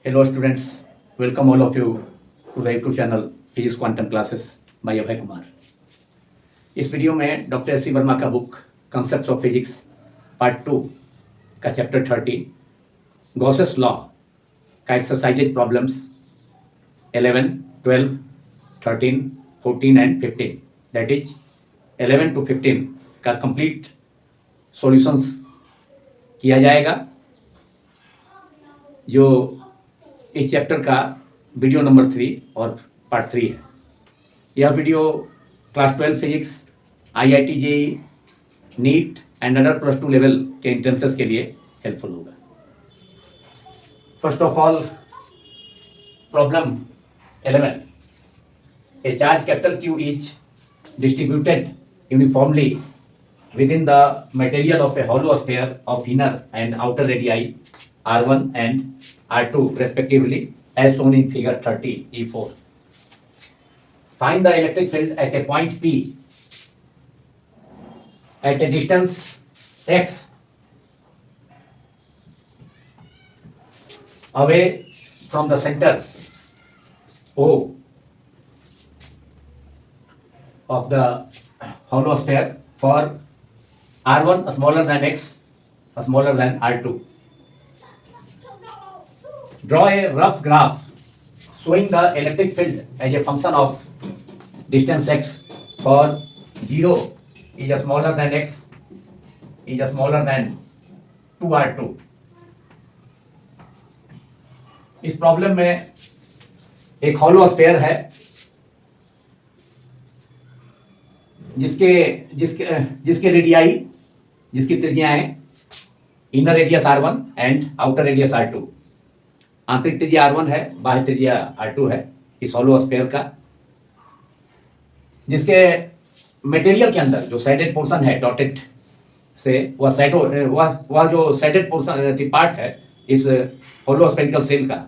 Hello students, welcome all of you to the YouTube channel Physics Quantum Classes by Abhay Kumar. इस video में doctor S C Verma का book concepts of physics part 2 का chapter 30 Gauss's law का exercises problems 11, 12, 13, 14 and 15 that is 11 to 15 का complete solutions किया जाएगा, जो इस चैप्टर का वीडियो नंबर 3 और पार्ट 3 है। यह video class 12 physics, IIT JEE, neat and other +2 level के एंट्रेंसेस के लिए हेल्पफुल होगा। First of all, problem 11, A charge capital Q is distributed uniformly within the material of a hollow sphere of inner and outer radii R1 and R2 respectively as shown in figure 30 E4. Find the electric field at a point P at a distance x away from the center O of the hollow sphere for R1 smaller than x smaller than R2. Draw a rough graph showing the electric field as a function of distance x for 0 is smaller than x is smaller than 2R2. इस problem में एक hollow sphere है जिसके जिसके जिसके radii जिसकी त्रिज्याएं inner radius R1 and outer radius R2। आंतरिक त्रिज्या R1 है, बाह्य त्रिज्या R2 है इस हॉलो स्फीयर का, जिसके मटेरियल के अंदर जो साइडेड पोर्शन है डॉटेड से वह जो साइडेड पोर्शन पार्ट है इस हॉलो स्फेरिकल सेल का,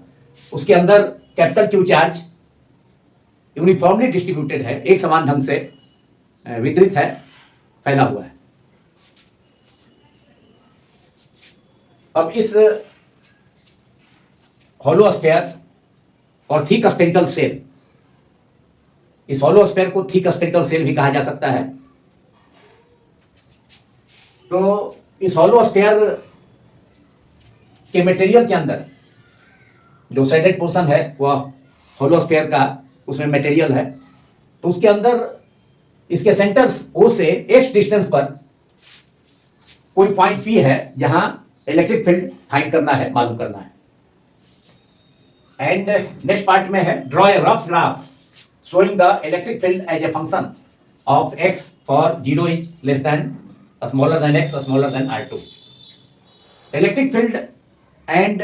उसके अंदर capital Q charge uniformly distributed है, एक समान ढंग से वितरित है, फैला हुआ है। अब इस हॉलो स्फीयर और थिक स्फेरिकल सेल, इस हॉलो स्फीयर को थिक स्फेरिकल सेल भी कहा जा सकता है। तो इस हॉलो स्फीयर के मटेरियल के अंदर जो साइडेड पोर्शन है वह हॉलो स्फीयर का उसमें मटेरियल है, तो उसके अंदर इसके सेंटर O से x डिस्टेंस पर कोई पॉइंट P है जहां इलेक्ट्रिक फील्ड फाइंड करना है, मालूम करना है। एंड नेक्स्ट पार्ट में है draw a rough graph showing the electric field as a function of x for 0 is less than smaller than x smaller than R2। Electric field and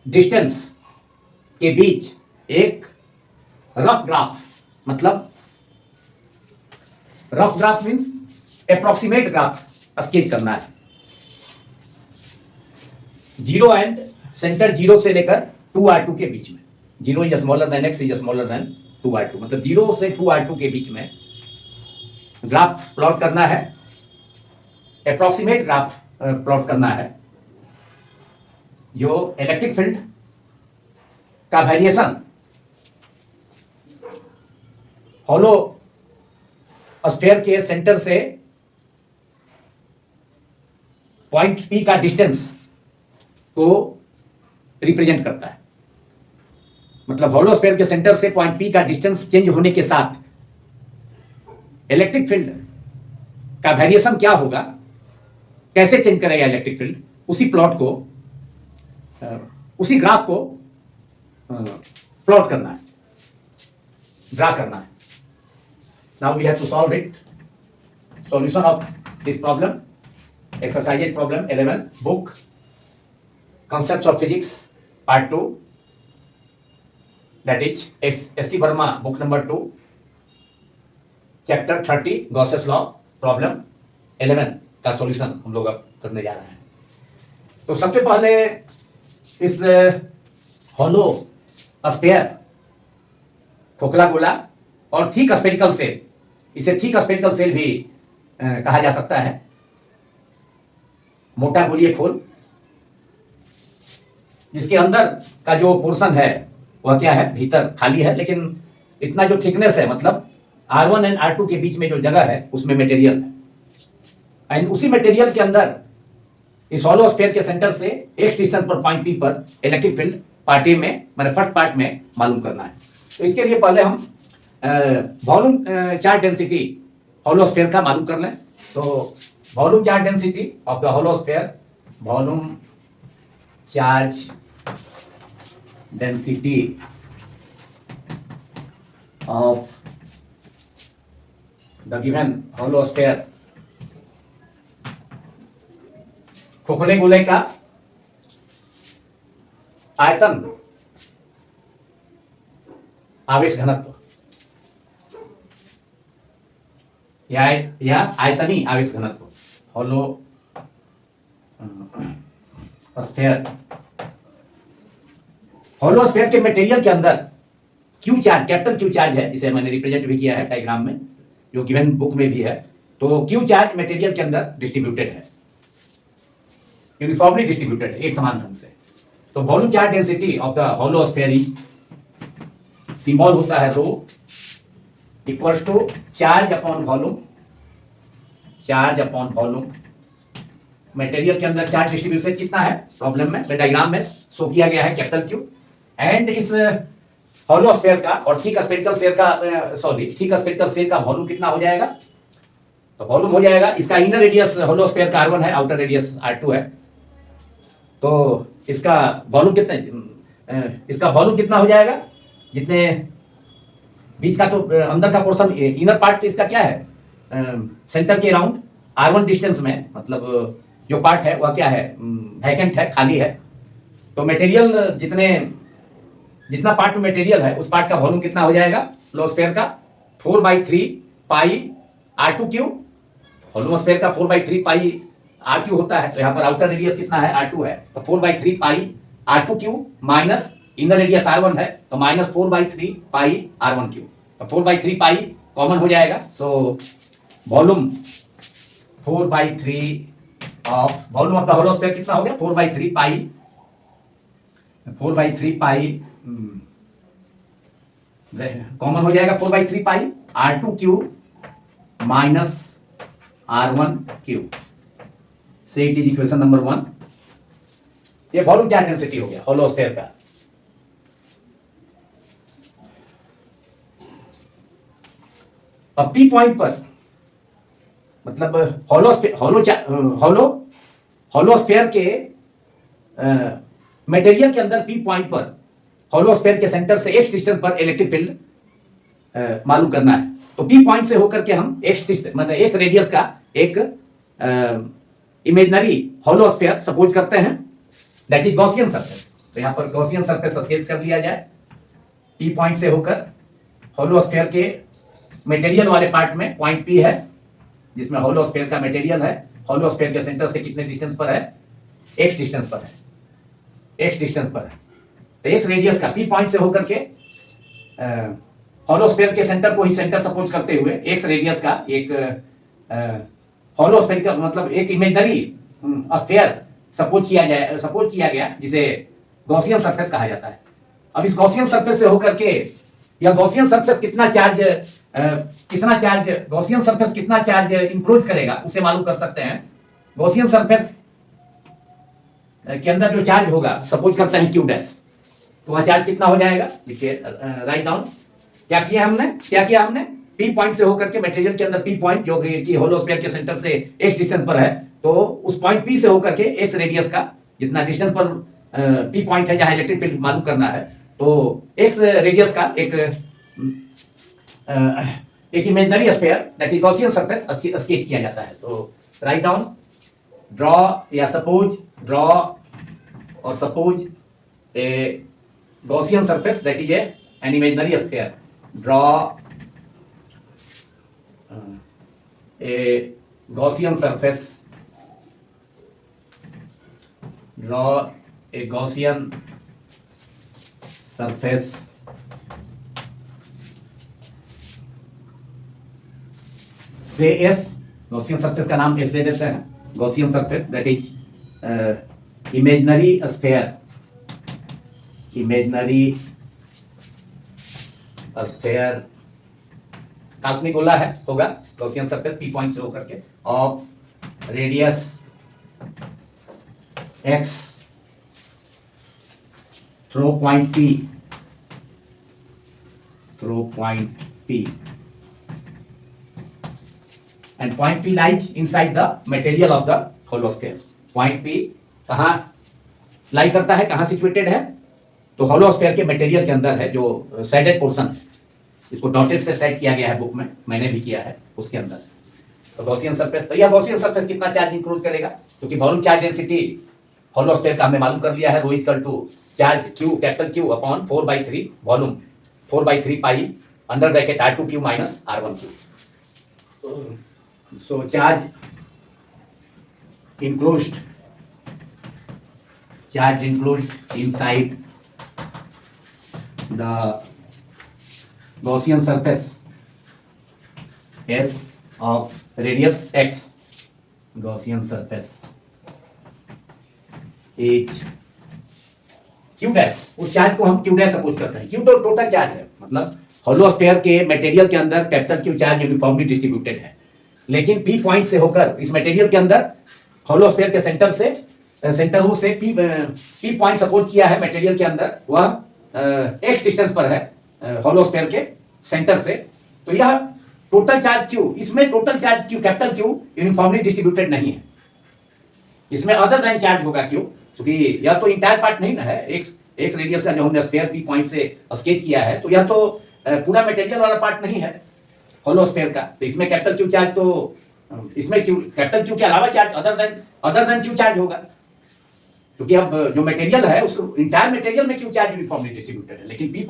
distance के बीच एक रफ ग्राफ, मतलब rough graph means approximate graph sketch करना है। 0 and centre 0 से लेकर 2R2 के बीच में, 0 is smaller than x is smaller than 2R2, मतलब 0 से 2R2 के बीच में ग्राफ प्लॉट करना है, अप्रोक्सीमेट ग्राफ प्लॉट करना है, जो इलेक्ट्रिक फील्ड का वेरिएशन हॉलो स्फीयर के सेंटर से पॉइंट P का डिस्टेंस को रिप्रेजेंट करता है। मतलब हॉलो स्फीयर के सेंटर से पॉइंट P का डिस्टेंस चेंज होने के साथ इलेक्ट्रिक फील्ड का वेरिएशन क्या होगा, कैसे चेंज करेगा इलेक्ट्रिक फील्ड, उसी प्लॉट को, उसी ग्राफ को प्लॉट करना है, ड्रा करना है। Now we have to solve it. Solution of this problem, exercise problem 11, book Concepts of Physics part 2, that is S.C. Verma book number 2, chapter 30 Gauss's law, problem 11 का solution हम लोग अब करने जा रहे हैं। तो सबसे पहले इस हॉलो स्फीयर, खोखला गोला और थिक स्फेरिकल सेल, इसे थिक स्फेरिकल सेल भी कहा जा सकता है। मोटा गोलीय खोल जिसके अंदर का जो पोर्शन है वह क्या है, भीतर खाली है, लेकिन इतना जो थिकनेस है, मतलब R1 एंड R2 के बीच में जो जगह है उसमें मटेरियल है। एंड उसी मटेरियल के अंदर इस हॉलो स्फीयर के सेंटर से एक्स डिस्टेंस पर पॉइंट P पर इलेक्ट्रिक फील्ड पार्ट ए में, मैंने फर्स्ट पार्ट में मालूम करना है। तो इसके लिए पहले हम volume charge density hollow sphere का मालूम कर लें। तो volume charge density of the hollow sphere, volume charge density of the given hollow sphere, खोखले गोले का आयतन आवेश घनत्व या आयतनी आवेश घनत्व, हॉलो स्फीयर, हॉलो स्फीयर के मटेरियल के अंदर Q charge, capital Q charge है, जिसे मैंने रिप्रेजेंट भी किया है डायग्राम में, जो गिवन बुक में भी है। तो क्यू चार्ज मटेरियल के अंदर डिस्ट्रीब्यूटेड है, यूनिफॉर्मली डिस्ट्रीब्यूटेड है, एक समान ढंग से। तो volume charge density of the hollow sphere symbol होता है rho, equals to charge upon volume, charge upon volume. Material के अंदर चार्ज डिस्ट्रीब्यूशन कितना है, प्रॉब्लम में डायग्राम में शो किया गया है, कैपिटल क्यू। एंड इस हॉलो स्फीयर का और ठीक स्फेरिकल शेल का, ठीक स्फेरिकल शेल का वॉल्यूम कितना हो जाएगा, तो वॉल्यूम हो जाएगा, इसका इनर रेडियस हॉलो स्फीयर का R1 है, आउटर रेडियस R2 है। तो इसका वॉल्यूम कितना, इसका वॉल्यूम कितना हो जाएगा, जितने बीच का, तो अंदर का पोर्शन, इनर पार्ट इसका क्या है, सेंटर के अराउंड R1 डिस्टेंस में, मतलब जो पार्ट है वह क्या है, वैकेंट है, खाली है। तो मटेरियल जितना पार्ट में मटेरियल है उस पार्ट का वॉल्यूम कितना हो जाएगा हॉलो स्फीयर का, 4/3 पाई R2 क्यू। हॉलो स्फीयर का 4/3 पाई R क्यू होता है, तो यहाँ पर आउटर रेडियस कितना है, R2 है, तो 4/3 पाई R2 Q minus inner radius R1 है, तो माइनस 4/3 पाई R1 क्यू। तो 4/3 पाई कॉमन हो जाएगा। So volume 4/3 of volume of the hollow sphere कितना हो गया, 4/3 पाई, 4/3 पाई कॉमन हो जाएगा, 4/3 पाई R2 Q minus R1 Q से इट इज इक्वेशन नंबर 1। ये वॉल्यूम चार्ज डेंसिटी हो गया हॉलो स्फीयर का। अब P पॉइंट पर, मतलब हॉलो स्फीयर के मटेरियल के अंदर P पॉइंट पर हॉलो स्फीयर के सेंटर से x डिस्टेंस पर इलेक्ट्रिक फील्ड मालूम करना है। तो P पॉइंट से होकर के हम x डिस्टेंस, मतलब x रेडियस का एक इमेजिनरी हॉलो स्फीयर सपोज करते हैं, दैट इज गॉसियन सरफेस। तो यहाँ पर गॉसियन सरफेस स्केच कर लिया जाए। P पॉइंट से होकर हॉलो स्फीयर के मटेरियल वाले पार्ट में पॉइंट P है, जिसमें हॉलो स्फीयर का मटेरियल है, हॉलो स्फीयर के सेंटर से कितने डिस्टेंस पर है, x डिस्टेंस पर है, x डिस्टेंस पर है। तो x रेडियस का P पॉइंट से होकर के हॉलो स्फीयर के सेंटर को ही सेंटर सपोज करते हुए x रेडियस का एक हॉलो स्फीयर का, मतलब एक इमेजिनरी स्फीयर सपोज किया गया, जिसे गॉसियन सरफेस कहा जाता है। अब इस गॉसियन सरफेस से होकर के या गॉसियन सरफेस कितना चार्ज इंक्लोज करेगा उसे मालूम कर सकते हैं। गॉसियन सरफेस के अंदर जो चार्ज होगा, सपोज करते हैं Q डैश, तो वह चार्ज कितना हो जाएगा, लिखिए, राइट डाउन। क्या किया हमने P पॉइंट से होकर के मटेरियल के अंदर P पॉइंट, जो कि हॉलो स्फीयर के सेंटर से x डिस्टेंस पर है, तो उस पॉइंट P से होकर के x रेडियस का जितना डिस्टेंस पर P पॉइंट है जहां इलेक्ट्रिक फील्ड मालूम करना है, तो x रेडियस का एक imaginary sphere, that is Gaussian surface, sketch किया जाता है। तो राइट डाउन, ड्रॉ या ड्रॉ और suppose A Gaussian surface, that is an imaginary sphere. Draw a Gaussian surface, draw a Gaussian surface से S, गॉसियन सरफेस का नाम S दे देते हैं, Gaussian surface, that is imaginary sphere imaginary sphere, काल्पनिक गोला है, होगा गॉसियन सरफेस पी पॉइंट से होकर के, of radius x through point P and point P lies inside the material of the hollow sphere. Point P कहाँ लाई करता है, कहाँ सिचुएटेड है, तो hollow sphere के मटेरियल के अंदर है, जो शेडेड पोर्शन, इसको डॉटेड से सेट किया गया है बुक में, मैंने भी किया है, उसके अंदर। तो गॉसियन सरफेस, तो यह गॉसियन सरफेस कितना चार्ज इंक्लूड करेगा, क्योंकि volume charge density hollow sphere का हमने मालूम कर लिया है, rho equal to charge Q, capital Q upon 4/3 volume 4/3 pi under bracket R2Q minus R1Q। So charge enclosed inside the Gaussian surface S of radius x, Gaussian surface is Q dash, उस charge को हम Q dash suppose करते हैं। Q तो total charge है, मतलब hollow sphere के material के अंदर capital Q charge uniformly distributed है, लेकिन P पॉइंट से होकर इस मटेरियल के अंदर हॉलो स्फीयर के सेंटर से P पॉइंट सपोज किया है मटेरियल के अंदर, वह x डिस्टेंस पर है हॉलो स्फीयर के सेंटर से। तो यह टोटल चार्ज Q, इसमें total charge Q capital Q uniformly distributed नहीं है, इसमें अदर देन चार्ज होगा Q, क्योंकि यह तो इंटायर पार्ट नहीं ना है, एक्स रेडियस का जो हमने स्फीयर P पॉइंट से स्केच किया है, तो यह तो पूरा मटेरियल वाला पार्ट नहीं है हॉलो स्फीयर का। तो इसमें कैपिटल Q चार्ज, तो इसमें कैपिटल Q के अलावा charge other than Q charge होगा, क्योंकि अब जो मटेरियल है उस इंटायर मटेरियल में Q चार्ज यूनिफॉर्मली डिस्ट्रीब्यूटेड है, लेकिन P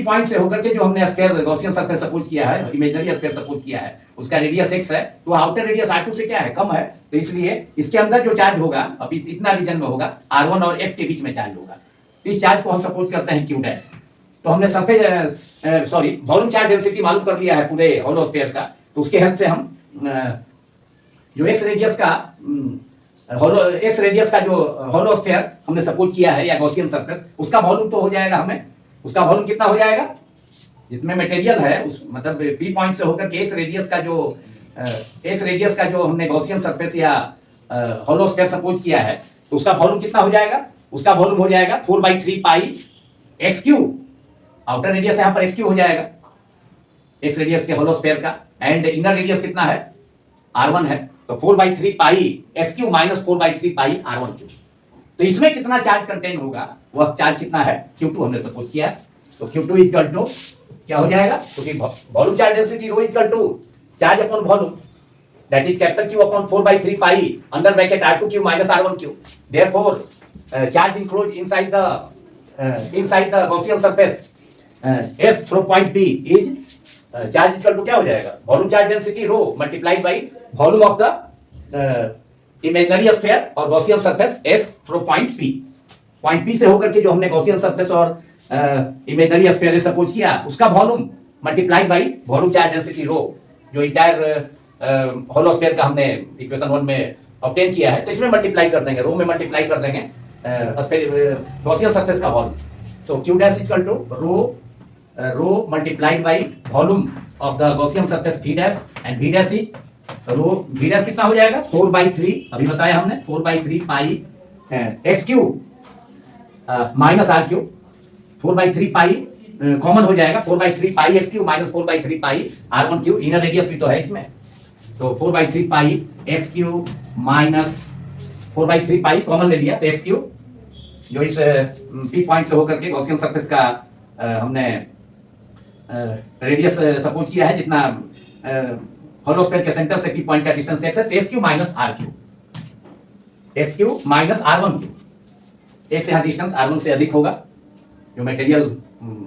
पॉइंट से होकर के जो हमने स्फीयर गॉसियन सरफेस सपोज किया है, इमेजिनरी स्फीयर सपोज किया है, उसका रेडियस x है, तो आउटर रेडियस R2 से क्या है, कम है, तो इसलिए इसके अंदर जो चार्ज होगा अब इतना रीजन में होगा, R1 और x के बीच में चार्ज होगा। इस चार्ज को हम सपोज करते हैं Q डैश। तो हमने सरफेस वॉल्यूम चार्ज डेंसिटी मालूम कर लिया है पूरे हॉलो स्फीयर का, तो उसके हेल्प से हम जो x रेडियस का जो हॉलो स्फीयर हमने सपोज किया है या गॉसियन सरफेस, उसका वॉल्यूम तो हो जाएगा, हमें उसका वॉल्यूम कितना हो जाएगा, जितने मटेरियल है उस मतलब P पॉइंट से होकर के x रेडियस का जो हमने गॉसियन सरफेस या हॉलो स्फीयर सपोज किया है, तो उसका वॉल्यूम कितना हो जाएगा, उसका वॉल्यूम हो जाएगा 4/3 पाई x3, आउटर रेडियस यहाँ पर x3 हो जाएगा, x रेडियस के हॉलो स्फीयर का, एंड इनर रेडियस कितना है, R1 है, तो 4/3 पाई x3 माइनस 4/3 पाई R1Q। तो इसमें कितना चार्ज कंटेन होगा, वह चार्ज कितना है, Q2 हमने सपोज किया, तो Q2 इक्वल टू क्या हो जाएगा, क्योंकि volume charge density rho equal to charge upon volume, that is capital Q upon 4/3 pi under bracket R2Q minus R1Q। Therefore charge include inside the Gaussian surface S through point P is charge equal to क्या हो जाएगा, volume charge density rho multiplied by volume of the imaginary sphere और Gaussian surface S through point P से होकर के जो हमने Gaussian surface और इमेजिनरी स्फीयर सपोज किया, उसका volume multiplied by volume charge density रो, जो इंटायर हॉलो स्फीयर का हमने इक्वेशन 1 में ऑब्टेन किया है, तो इसमें मल्टीप्लाई कर देंगे, रो में मल्टीप्लाई कर देंगे गॉसियन सरफेस का वॉल्यूम। तो Q dash equal to rho multiplied by volume of the Gaussian surface V dash, and V dash is V dash कितना हो जाएगा, 4/3, अभी बताया हमने 4/3 पाई x3 minus R3, 4/3 pi common हो जाएगा, 4/3 पाई x3 माइनस 4/3 पाई R1Q, इनर रेडियस भी तो है इसमें, तो 4/3 पाई x3 माइनस 4/3 पाई कॉमन ले लिया, तो x3 जो इस P पॉइंट से होकर के गॉसियन सरफेस का हमने रेडियस सपोज किया है, जितना हॉलो स्फीयर के सेंटर से P पॉइंट का डिस्टेंस x है, तो x3 minus R3, x3 minus R1Q, एक से यहाँ डिस्टेंस R1 से अधिक होगा, जो मटेरियल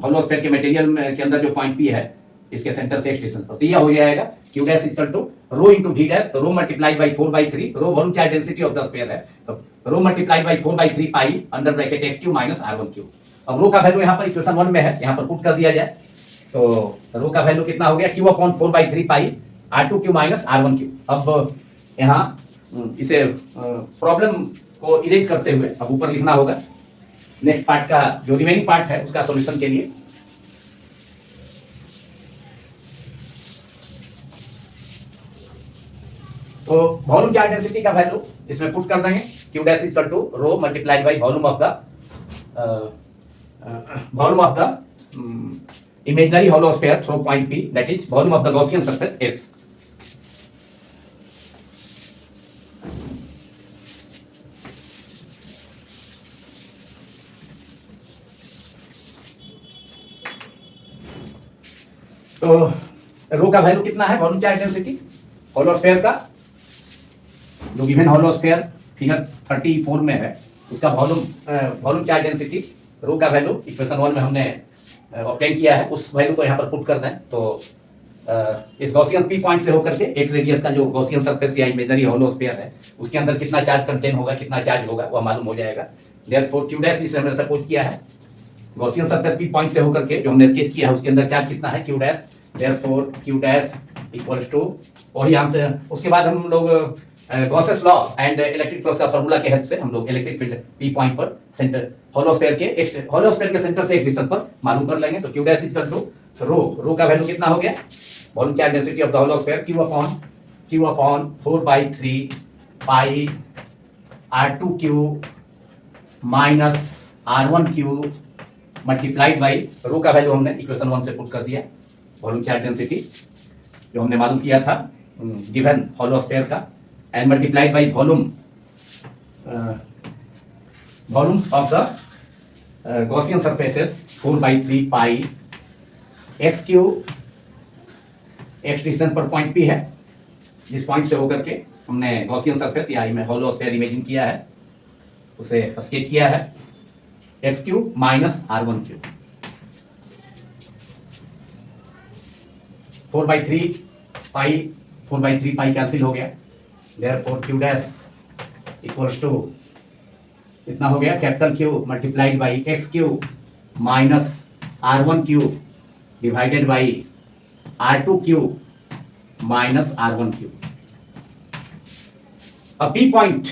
हॉलो स्फीयर के मटेरियल के अंदर जो पॉइंट P है, इसके सेंटर से x डिस्टेंस पर, तो यह हो जाएगा Q dash equal to rho into V dash, तो rho multiplied by 4/3, rho volume charge density of the sphere है, तो rho multiplied by 4/3 pi under bracket x3 minus R1Q। अब रो का वैल्यू यहाँ पर इक्वेशन 1 में है, यहाँ पर पुट कर दिया जाए, तो रो का वैल्यू कितना हो गया, Q upon 4/3 pi R2Q minus R1Q। अब यहाँ इसे प्रॉब्लम को इरेज करते हुए अब ऊपर लिखना होगा, नेक्स्ट पार्ट का जो रिमेनिंग पार्ट है उसका सॉल्यूशन के लिए। तो वॉल्यूम चार्ज डेंसिटी का वैल्यू इसमें पुट कर देंगे, Q dash equal to rho multiplied by volume of the imaginary hollow sphere through point P, that is volume of the Gaussian surface S. तो रो का वैल्यू कितना है volume charge density hollow sphere का, जो given होलो sphere figure 34 में है उसका volume charge density रो का वैल्यू इक्वेशन 1 में हमने ऑब्टेन किया है, उस वैल्यू को यहाँ पर पुट कर दें तो इस गॉसियन पी पॉइंट से होकर के एक्स रेडियस का जो गॉसियन सरफेस या इमेजिनरी होलो स्फीयर है उसके अंदर कितना चार्ज कंटेन होगा, कितना चार्ज होगा वह मालूम हो जाएगा। देयरफॉर क्यू डैश जिसे हमने सपोज किया है गॉसियन सरफेस पी पॉइंट से होकर के जो हमने स्केच किया है उसके अंदर चार्ज कितना है Q dash, therefore Q dash equals to वही आंसर। उसके बाद हम लोग Gauss's law and electric flux का फार्मूला के हेल्प से हम लोग इलेक्ट्रिक फील्ड पी पॉइंट पर सेंटर होलो स्फीयर के सेंटर से एक डिस्टेंस पर मालूम कर लेंगे। तो Q dash equal to rho का वैल्यू कितना हो गया volume charge density of the hollow sphere Q upon 4/3 pi r2q minus r1q multiplied by rho का वैल्यू हमने इक्वेशन 1 से पुट कर दिया, वॉल्यूम चार्ज डेंसिटी जो हमने मालूम किया था गिवन होलो स्फीयर का, and multiplied by volume of the Gaussian surfaces 4/3 pi x cube x distance पर पॉइंट P है, जिस पॉइंट से होकर के हमने गॉसियन सरफेस या होलो स्फीयर इमेजिन किया है उसे स्केच किया है x cube minus r1 cube 4/3 pi cancel हो गया, therefore q dash equals to कितना हो गया capital Q multiplied by x cube minus r1 cube divided by r2 cube minus r1 cube. अब P पॉइंट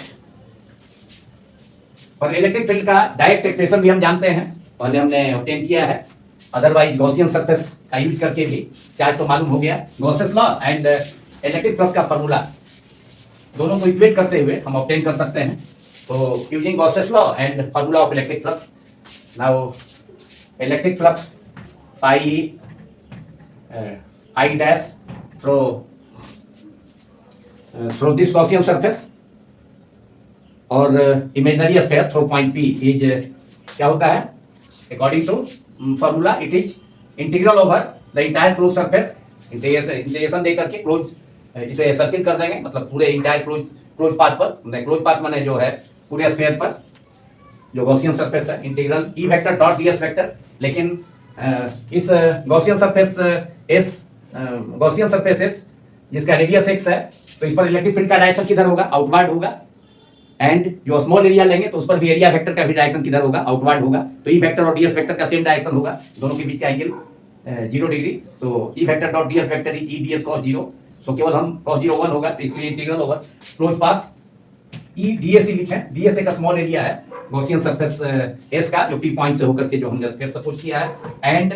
और electric field का direct expression भी हम जानते हैं, पहले हमने ऑब्टेन किया है, अदरवाइज गॉसियन सरफेस का यूज करके भी चार्ज तो मालूम हो गया। Gauss's law and electric flux का फार्मूला दोनों को इक्वेट करते हुए हम ऑब्टेन कर सकते हैं। तो using Gauss's law and formula of electric flux, now electric flux I dash through this Gaussian surface और imaginary sphere through point P is क्या होता है according to formula it is integral over the entire closed surface, integration दे करके close इसे circle कर देंगे, मतलब पूरे इंटायर क्लोज पाथ पर, क्लोज पाथ माने जो है पूरे स्फीयर पर जो गॉसियन सरफेस है, integral E vector dot ds vector. लेकिन इस गॉसियन सरफेस एस जिसका रेडियस x है तो इस पर इलेक्ट्रिक फील्ड का डायरेक्शन किधर होगा आउटवर्ड होगा, एंड जो स्मॉल एरिया लेंगे तो उस पर भी एरिया वेक्टर का भी डायरेक्शन किधर होगा आउटवर्ड होगा। तो ई वेक्टर और ds वेक्टर का सेम डायरेक्शन होगा, दोनों के बीच का angle 0 degree. So E vector dot ds vector is E ds cos 0, सो केवल हम cos 0 1 होगा, तो इसलिए इंटीग्रल ओवर क्लोज पाथ ई ds ही लिखें। ds एक स्मॉल एरिया है गॉसियन सरफेस s का जो P पॉइंट से होकर के जो हमने स्फीयर सपोज किया है, एंड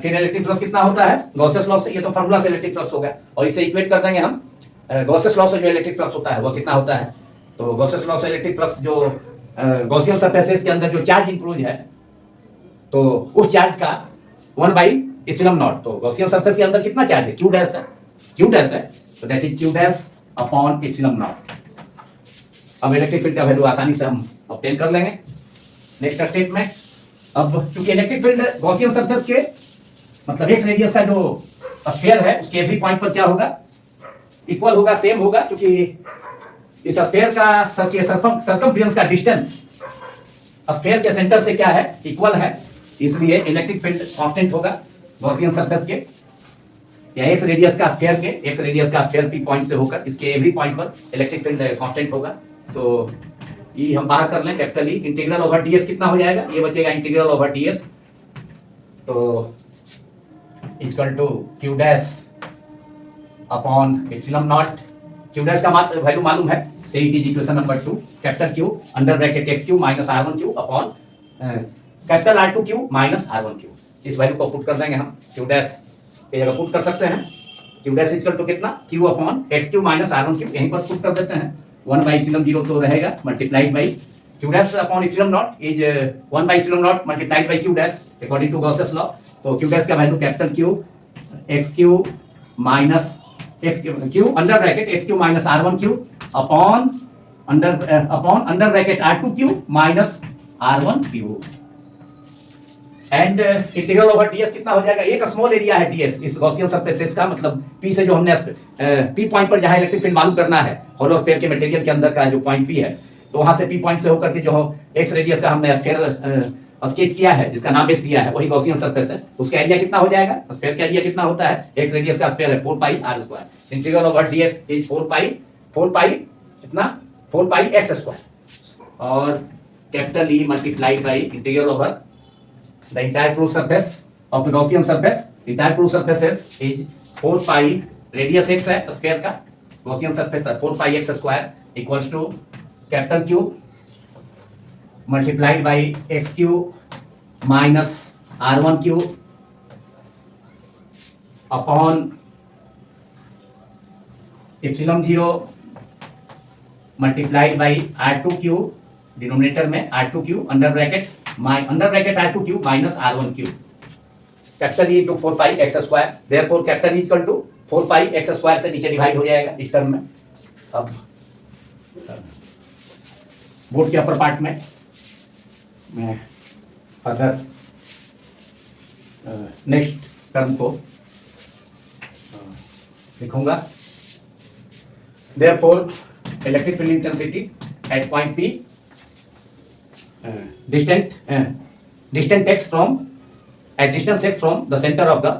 फिर इलेक्ट्रिक फ्लक्स कितना होता है गॉसेस लॉ से, ये तो फार्मूला से इलेक्ट्रिक फ्लक्स होगा और इसे इक्वेट कर देंगे हम गॉसेस लॉ से जो इलेक्ट्रिक फ्लक्स होता है वो कितना होता है। तो गॉसेस लॉ से इलेक्ट्रिक फ्लक्स जो गॉसियन सरफेसेस के अंदर जो चार्ज इंक्लूड है तो उस चार्ज का 1/ε0। तो गॉसियन सरफेस के अंदर कितना चार्ज है क्यू डैश है, तो that is Q dash upon ε0। अब इलेक्ट्रिक फील्ड का वैल्यू आसानी से हम ऑब्टेन कर लेंगे नेक्स्ट स्टेप में। अब चूंकि इलेक्ट्रिक फील्ड गॉसियन सरफेस के मतलब एक्स रेडियस का जो स्फीयर है उसके एवरी पॉइंट पर क्या होगा इक्वल होगा, सेम होगा, क्योंकि इस स्फीयर का सर्कमफ्रेंस का डिस्टेंस स्फीयर के सेंटर से क्या है इक्वल है, इसलिए इलेक्ट्रिक फील्ड कांस्टेंट होगा गॉसियन सरफेस के या एक्स रेडियस का स्फीयर पी पॉइंट से होकर इसके एवरी पॉइंट पर इलेक्ट्रिक फील्ड कांस्टेंट होगा। तो ये हम बाहर कर लें capital E, integral over ds कितना हो जाएगा, ये बचेगा इंटीग्रल ओवर ds, तो equal to Q dash upon ε0। Q dash का वैल्यू मालूम है, so it is equation number 2 capital Q under bracket x Q minus r1 Q upon capital R2Q minus R1Q, इस वैल्यू को put कर देंगे हम, Q dash ये जगह पुट कर सकते हैं, Q डैश इक्वल टू कितना, Q upon XQ minus R1Q, यहीं पर पुट कर देते हैं, 1 बाई एप्सिलॉन 0 तो रहेगा multiplied by Q dash upon epsilon naught is 1 by epsilon naught multiplied by Q dash according to Gauss's law. तो Q dash का value capital Q XQ minus Q under bracket XQ minus R1Q upon under bracket R2Q minus R1Q and integral over ds कितना हो जाएगा, एक small area है ds इस Gaussian surfaces का, मतलब P से जो हमने P पॉइंट पर जहां इलेक्ट्रिक फील्ड मालूम करना है होलो स्फीयर के मटेरियल के अंदर का जो पॉइंट P है, तो वहां से P पॉइंट से होकर के जो x रेडियस का हमने स्फीयर स्केच किया है जिसका नाम बेस दिया है वही गॉसियन सरफेस है, उसका एरिया कितना हो जाएगा, स्फीयर का एरिया कितना होता है, x रेडियस का स्फीयर है 4 पाई r square, integral over ds is 4 पाई कितना 4 पाई x स्क्वायर और capital E multiplied by integral over the entire proof surface of the Gaussian surface, entire proof surface is 4 pi radius x है sphere का, Gaussian surface है 4 pi x square equals to capital Q multiplied by xq minus r1q upon epsilon 0 multiplied by r2q denominator में R2Q under bracket R2Q minus R1Q, capital E into 4 pi x square, therefore capital E equal to 4 pi x square से नीचे divide हो जाएगा इस term में। अब board के upper part में मैं अगर नेक्स्ट टर्म को लिखूंगा, therefore electric field intensity eight point P distant x from at distance x from the center of the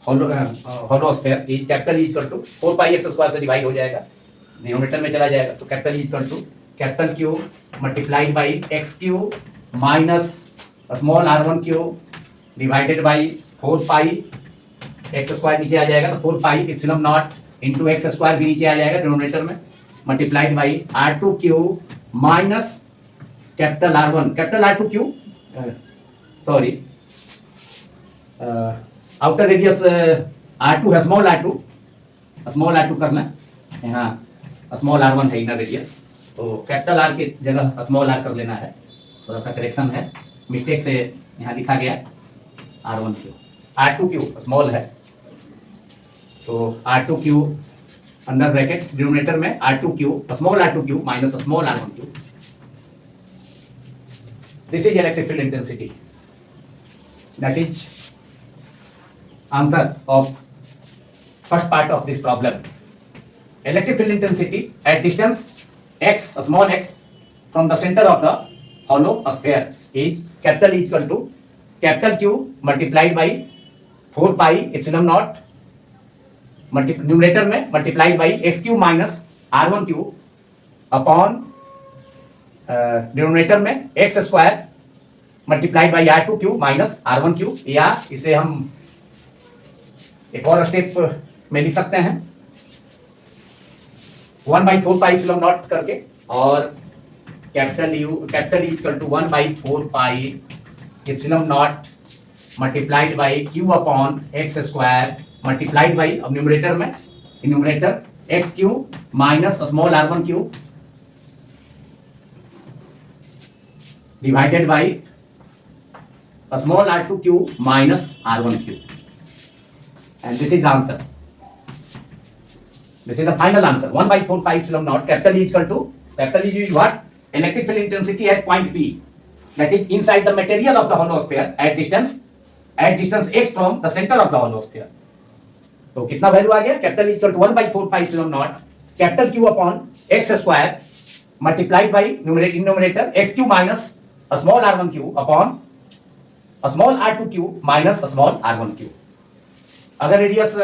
hollow sphere is capital E equal to 4 pi x square से divide हो जाएगा, denominator में चला जाएगा, तो capital E equal to capital Q multiplied by XQ minus small r1Q divided by 4 pi x square नीचे आ जाएगा, तो 4 pi epsilon naught into x square भी नीचे आ जाएगा डिनोमिनेटर में, multiplied by R2Q minus capital R2Q sorry outer radius R2 है, small R2 करना, यहाँ स्मॉल R1 है इनर रेडियस, तो कैपिटल R की जगह स्मॉल R कर लेना है, थोड़ा सा करेक्शन है, मिस्टेक से यहाँ लिखा गया R2Q स्मॉल है, तो R2Q अंडर ब्रैकेट डिनोमिनेटर में R2Q small R2Q minus small R1Q, this is electric field intensity, that is answer of first part of this problem. Electric field intensity at distance x small x from the center of the hollow sphere is capital E equal to capital Q multiplied by 4 pi epsilon naught numerator में multiplied by xq minus r1q upon denominator में x square multiplied by R2Q minus R1Q, या इसे हम एक और step में लिख सकते हैं 1 बाई 4 पाई एप्सिलॉन नॉट करके, और capital E equal to 1 by 4 pi epsilon naught multiplied by Q upon x square multiplied by, अब न्यूमरेटर में numerator XQ minus small R1Q divided by a small r2q minus r1q, and this is the answer. This is the final answer. 1 by 4 pi epsilon naught capital E equal to, capital E is what, electric field intensity at point P, that is inside the material of the hollow sphere at distance x from the center of the hollow sphere. तो कितना value आ गया, capital E equal to 1 by 4 pi epsilon naught capital Q upon x square multiplied by numerator XQ minus small R1Q upon small R2Q minus small R1Q। अगर radius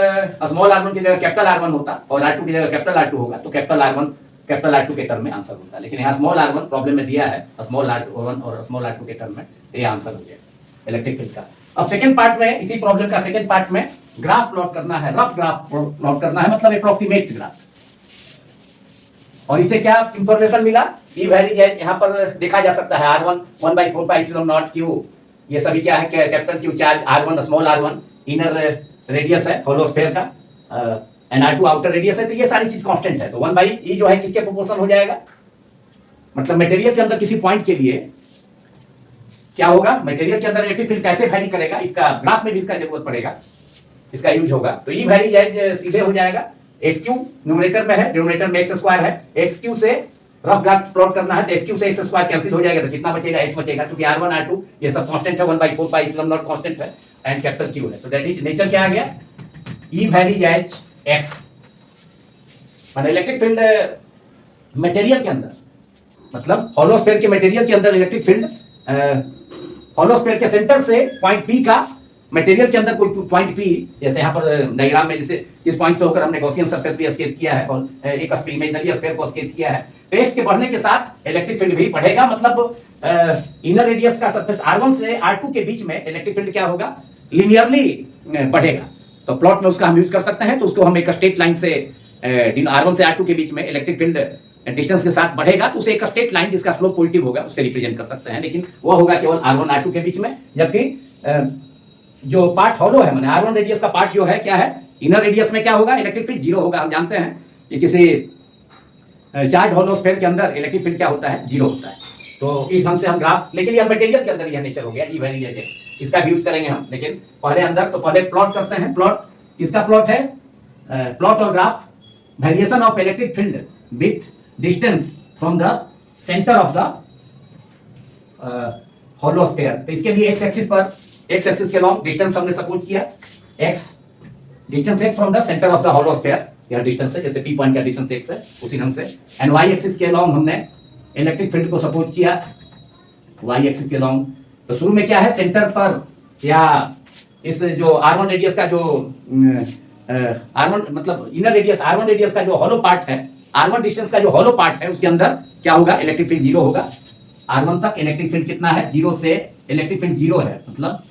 small R1 की जगह capital R1 होता और R2 की जगह capital R2 होगा तो capital R1 capital R2 के टर्म में आंसर होता, लेकिन यहाँ स्मॉल R1 प्रॉब्लम में दिया है, स्मॉल R1 और स्मॉल R2 के टर्म में, ये आंसर हो जाएगा इलेक्ट्रिक फील्ड का। अब सेकंड पार्ट में, इसी प्रॉब्लम का सेकंड पार्ट में ग्राफ प्लॉट करना है, रफ ग्राफ प्लॉट करना है, मतलब अप्रोक्सीमेट ग्राफ। और इससे क्या इंफॉर्मेशन मिला, ई वैल्यू यहाँ पर देखा जा सकता है R1 1/4 pi epsilon naught Q ये सभी क्या है, capital Q charge R1 small r1 inner radius है होलो स्फीयर का, एंड R2 आउटर रेडियस है, तो ये सारी चीज कांस्टेंट है। तो 1/e जो है किसके प्रोपोर्शनल हो जाएगा, मतलब मटेरियल के अंदर किसी पॉइंट के लिए क्या होगा, मटेरियल के अंदर इलेक्ट्रिक फील्ड कैसे वैरी करेगा, इसका ग्राफ में भी इसका जरूरत पड़ेगा, इसका यूज होगा। तो ई वैरी जाए सीधे हो जाएगा, एक्स क्यू न्यूमरेटर में है, डिनोमिनेटर में एक्स स्क्वायर है, एक्स क्यू से रफ ग्राफ प्लॉट करना है, तो एक्स क्यू से एक्स स्क्वायर कैंसिल हो जाएगा, तो कितना बचेगा, एक्स बचेगा, क्योंकि R1 R2 ये सब कांस्टेंट है, 1/4 पाई एप्सिलॉन नॉट कांस्टेंट है, एंड कैपिटल क्यू है। तो दैट इज नेचर क्या आ गया, ई वैरी जाए एक्स, माने इलेक्ट्रिक फील्ड मटेरियल के अंदर, मतलब होलो स्फीयर के मटेरियल के अंदर इलेक्ट्रिक फील्ड होलो स्फीयर के सेंटर से पॉइंट पी का मटेरियल के अंदर कोई पॉइंट पी, जैसे यहाँ पर डायग्राम में जैसे इस पॉइंट से होकर हमने गॉसियन सरफेस भी स्केच किया है और एक इमेजिनरी स्फीयर को स्केच किया है, तो एक्स के बढ़ने के साथ इलेक्ट्रिक फील्ड भी बढ़ेगा, मतलब इनर रेडियस का सरफेस R1 से R2 के बीच में इलेक्ट्रिक फील्ड क्या होगा, लिनियरली बढ़ेगा। तो प्लॉट में उसका हम यूज कर सकते हैं, तो उसको हम एक स्ट्रेट लाइन से R1 से R2 के बीच में इलेक्ट्रिक फील्ड डिस्टेंस के साथ बढ़ेगा, तो उसे एक स्ट्रेट लाइन जिसका स्लोप पॉजिटिव होगा उससे रिप्रेजेंट कर सकते हैं, लेकिन वो होगा केवल R1 R2 के बीच में, जबकि जो पार्ट हॉलो है, माने R1 रेडियस का पार्ट जो है क्या है, इनर रेडियस में क्या होगा, इलेक्ट्रिक फील्ड जीरो होगा। हम जानते हैं कि किसी चार्ज हॉलो स्फीयर के अंदर इलेक्ट्रिक फील्ड क्या होता है, जीरो होता है। तो इस ढंग से हम ग्राफ, लेकिन ये मटेरियल के अंदर यह नेचर हो गया, ई वैरी जाए एक्स, इसका भी यूज करेंगे हम, लेकिन पहले अंदर, तो पहले प्लॉट करते हैं। प्लॉट किसका प्लॉट है, प्लॉट और graph variation of electric field with distance from the centre of the hollow sphere. तो इसके लिए एक्स एक्सिस पर, एक्स एक्सिस के लॉन्ग डिस्टेंस हमने सपोज किया, एक्स डिस्टेंस है from the centre of the hollow sphere, यह डिस्टेंस है, जैसे पी पॉइंट का डिस्टेंस एक्स है उसी ढंग से, एंड वाई एक्सिस के लॉन्ग हमने इलेक्ट्रिक फील्ड को सपोज किया, वाई एक्सिस के लॉन्ग। तो शुरू में क्या है, सेंटर पर या इस जो R1 रेडियस का जो R1 मतलब इनर रेडियस R1 रेडियस का जो हॉलो पार्ट है, R1 डिस्टेंस का जो हॉलो पार्ट है उसके अंदर क्या होगा, इलेक्ट्रिक फील्ड जीरो होगा। R1 तक इलेक्ट्रिक फील्ड कितना है, जीरो से इलेक्ट्रिक फील्ड जीरो है, मतलब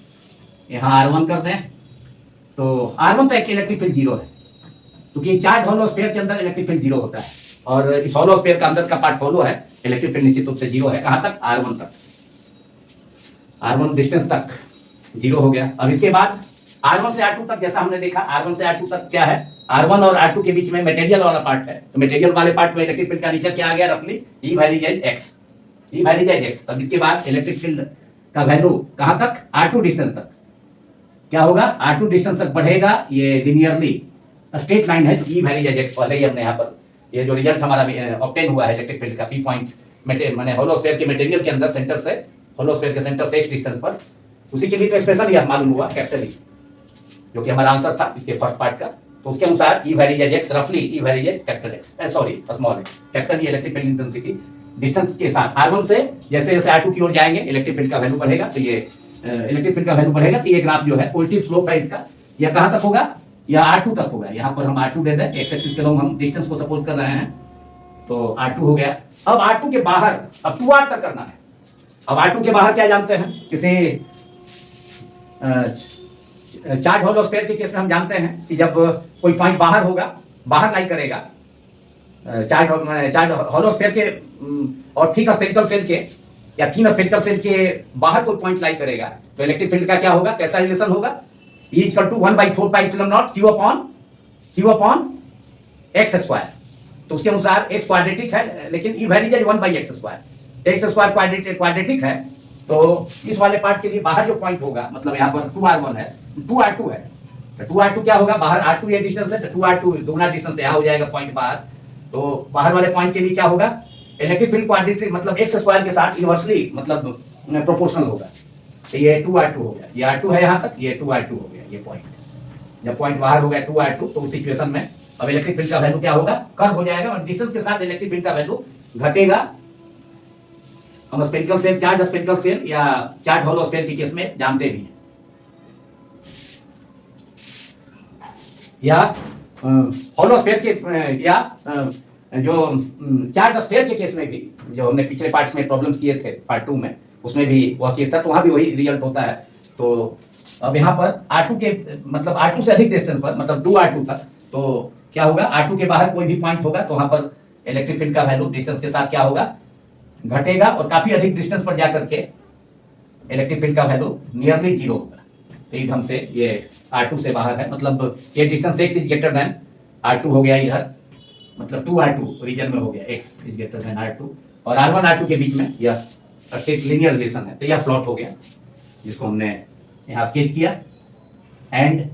यहाँ R1 कर दें तो R1 तक इलेक्ट्रिक फील्ड जीरो है, क्योंकि चार्ज हॉलो स्फीयर के अंदर इलेक्ट्रिक फील्ड जीरो होता है, और इस हॉलो स्फीयर का अंदर का पार्ट हॉलो है, इलेक्ट्रिक फील्ड निश्चित रूप से जीरो है। कहाँ तक, R1 तक, R1 डिस्टेंस तक जीरो हो गया। अब इसके बाद R1 से R2 तक, जैसा हमने देखा R1 से R2 तक क्या है, R1 और R2 के बीच में मटेरियल वाला पार्ट है, तो मटेरियल वाले पार्ट में इलेक्ट्रिक फील्ड का नेचर क्या आ गया, रफली ई वैरी जाए एक्स, ई वैरी जाए एक्स। तब इसके बाद इलेक्ट्रिक फील्ड का वैल्यू कहाँ तक, R2 डिस्टेंस तक क्या होगा, R2 डिस्टेंस तक बढ़ेगा, ये लिनियरली स्ट्रेट लाइन है, तो ई वैरी जाए एक्स। पहले ही हमने यहाँ पर ये जो रिजल्ट हमारा ऑब्टेन हुआ है इलेक्ट्रिक फील्ड का, पी पॉइंट मैंने होलो स्फीयर के मटेरियल के अंदर सेंटर से, होलो स्फीयर के सेंटर से एक्स डिस्टेंस पर, उसी के लिए तो एक्सप्रेशन यह मालूम हुआ कैपिटल ई, जो कि हमारा आंसर था इसके फर्स्ट पार्ट का। तो उसके अनुसार ई वैरी जाए एक्स, रफली ई वैरी जाए capital x, sorry small x, capital E electric field intensity distance के साथ R1 से जैसे जैसे R2 की ओर जाएंगे इलेक्ट्रिक फील्ड का वैल्यू बढ़ेगा, तो ये इलेक्ट्रिक फील्ड का वैल्यू बढ़ेगा, तो ये ग्राफ जो है पॉजिटिव स्लोप है इसका, यह कहाँ तक होगा, यह R2 तक होगा। यहाँ पर हम R2 दे दें, एक्स एक्सिस के लोग हम डिस्टेंस को सपोज कर रहे हैं, तो R2 हो गया। अब R2 के बाहर, अब 2R तक करना है। अब R2 के बाहर क्या जानते हैं, किसी चार्ज हॉलो स्फीयर के केस में हम जानते हैं कि जब कोई पॉइंट बाहर होगा, बाहर लाई करेगा, चार्ज हॉलो स्फीयर के और थिक स्फेरिकल सेल के या थिन स्फेरिकल सेल के बाहर कोई पॉइंट लाई करेगा, तो इलेक्ट्रिक फील्ड का क्या होगा, कैसा रिलेशन होगा, E equal to 1/4 pi epsilon naught Q upon x square. तो उसके अनुसार एक्स क्वाड्रेटिक है, लेकिन ई वैरी जाए 1/x square, x square quadratic है, तो इस वाले पार्ट के लिए बाहर जो पॉइंट होगा, मतलब यहाँ पर 2R1 है, 2R2 है, तो 2R2 क्या होगा, बाहर R2 ये डिस्टेंस है, तो 2R2 दुगना डिस्टेंस यहाँ हो जाएगा पॉइंट बाहर, तो बाहर वाले पॉइंट के लिए क्या होगा, इलेक्ट्रिक फील्ड क्वाड्रेटिक मतलब एक्स स्क्वायर के साथ इनवर्सली मतलब प्रोपोर्शनल होगा। तो ये 2R2 हो गया, ये R2 है यहाँ तक, ये 2R2 हो गया, ये पॉइंट, जब पॉइंट बाहर हो गया 2R2, तो उस सिचुएशन में अब इलेक्ट्रिक फील्ड का वैल्यू क्या होगा, कर्व हो जाएगा, और डिस्टेंस के साथ इलेक्ट्रिक फील्ड का वैल्यू घटेगा। हम spherical shell, charge spherical shell या चार्ज हॉलो स्फीयर के केस में जानते भी हैं, या हॉलो स्फीयर के या जो चार्ज स्फीयर के केस में भी, जो हमने पिछले पार्ट्स में प्रॉब्लम्स किए थे पार्ट 2 में, उसमें भी वह केस था, तो वहाँ भी वही रिजल्ट होता है। तो अब यहाँ पर R2 के मतलब R2 से अधिक डिस्टेंस पर, मतलब 2R2 तक, तो क्या होगा, R2 के बाहर कोई भी पॉइंट होगा, तो वहाँ पर इलेक्ट्रिक फील्ड का वैल्यू डिस्टेंस के साथ क्या होगा, घटेगा, और काफी अधिक डिस्टेंस पर जाकर के इलेक्ट्रिक फील्ड का वैल्यू नियरली जीरो होगा। तो एक ढंग से ये R2 से बाहर है, मतलब ये distance x is greater than R2 हो गया इधर, मतलब 2R2 रीजन में हो गया, x is greater than R2 और R1 R2 के बीच में यह एक लीनियर रिलेशन है। तो यह प्लॉट हो गया जिसको हमने यहाँ स्केच किया, एंड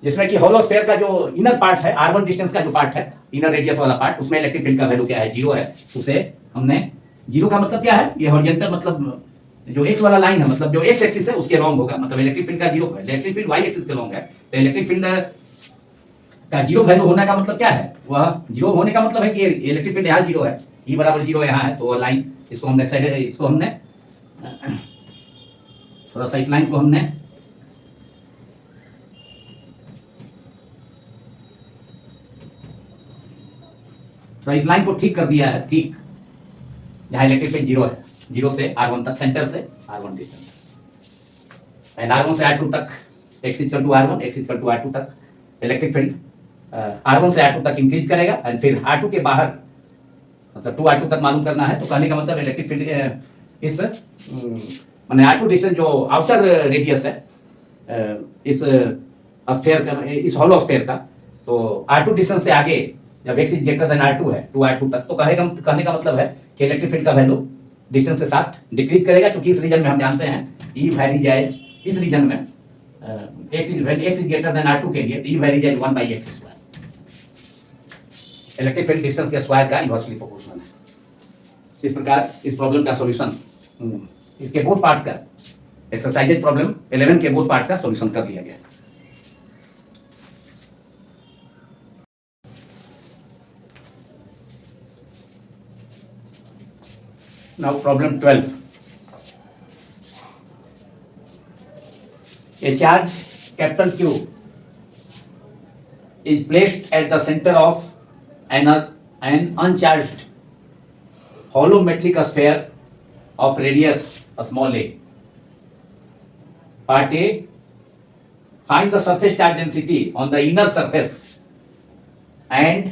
जिसमें कि होलो स्फीयर का जो इनर पार्ट है, R1 डिस्टेंस का जो पार्ट है, इनर रेडियस वाला पार्ट, उसमें इलेक्ट्रिक फील्ड का वैल्यू क्या है, जीरो है। उसे हमने जीरो का मतलब क्या है, ये हॉरिजॉन्टल मतलब जो x वाला लाइन है, मतलब जो x एक्सिस है उसके लॉन्ग होगा, मतलब इलेक्ट्रिक फील्ड का जीरो है। इलेक्ट्रिक फील्ड y एक्सिस के लॉन्ग है, तो इलेक्ट्रिक फील्ड का जीरो वैल्यू होने का मतलब क्या है, वह जीरो होने का मतलब है कि इलेक्ट्रिक फील्ड यहाँ जीरो है, E बराबर जीरो यहाँ है, तो वह लाइन इसको हमने थोड़ा सा इस लाइन को हमने थोड़ा इस लाइन को ठीक कर दिया है, ठीक जहाँ इलेक्ट्रिक फील्ड जीरो है, जीरो से R1 तक, सेंटर से R1 डिस्टेंस, एंड R1 से R2 तक x इक्वल टू R1 x इक्वल टू R2 तक इलेक्ट्रिक फील्ड R1 से R2 तक इंक्रीज करेगा, एंड फिर R2 के बाहर मतलब 2R2 तक मालूम करना है। तो कहने का मतलब इलेक्ट्रिक फील्ड इस माने R2 डिस्टेंस जो आउटर रेडियस है इस स्फीयर का, इस हॉलो स्फीयर का, तो R2 डिस्टेंस से आगे जब x is greater than R2 है 2R2 तक, तो कहने का मतलब है कि इलेक्ट्रिक फील्ड का वैल्यू डिस्टेंस के साथ डिक्रीज करेगा, क्योंकि इस रीजन में हम जानते हैं E वैरीज एज, इस रीजन में x is greater than R2 के लिए, तो E varies as 1/x square. Electric field distance के स्क्वायर का इनवर्सली प्रोपोर्शनल है। इस प्रकार इस प्रॉब्लम का सॉल्यूशन, इसके बोथ पार्ट्स का, एक्सरसाइजेज प्रॉब्लम 11 के बोथ पार्ट्स का सॉल्यूशन कर लिया गया। Now problem 12. A charge capital Q is placed at the center of an uncharged hollow metallic sphere of radius small a. Part A, find the surface charge density on the inner surface and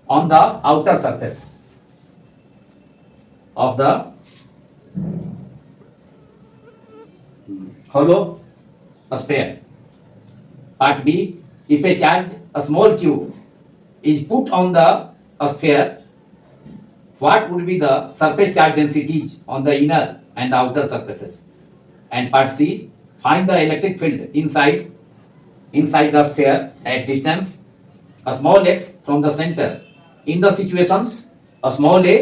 on the outer surface of the hollow sphere. Part B, if a charge, a small q, is put on the sphere, what would be the surface charge densities on the inner and the outer surfaces? And part C, find the electric field inside the sphere at distance a small x from the center in the situations a small a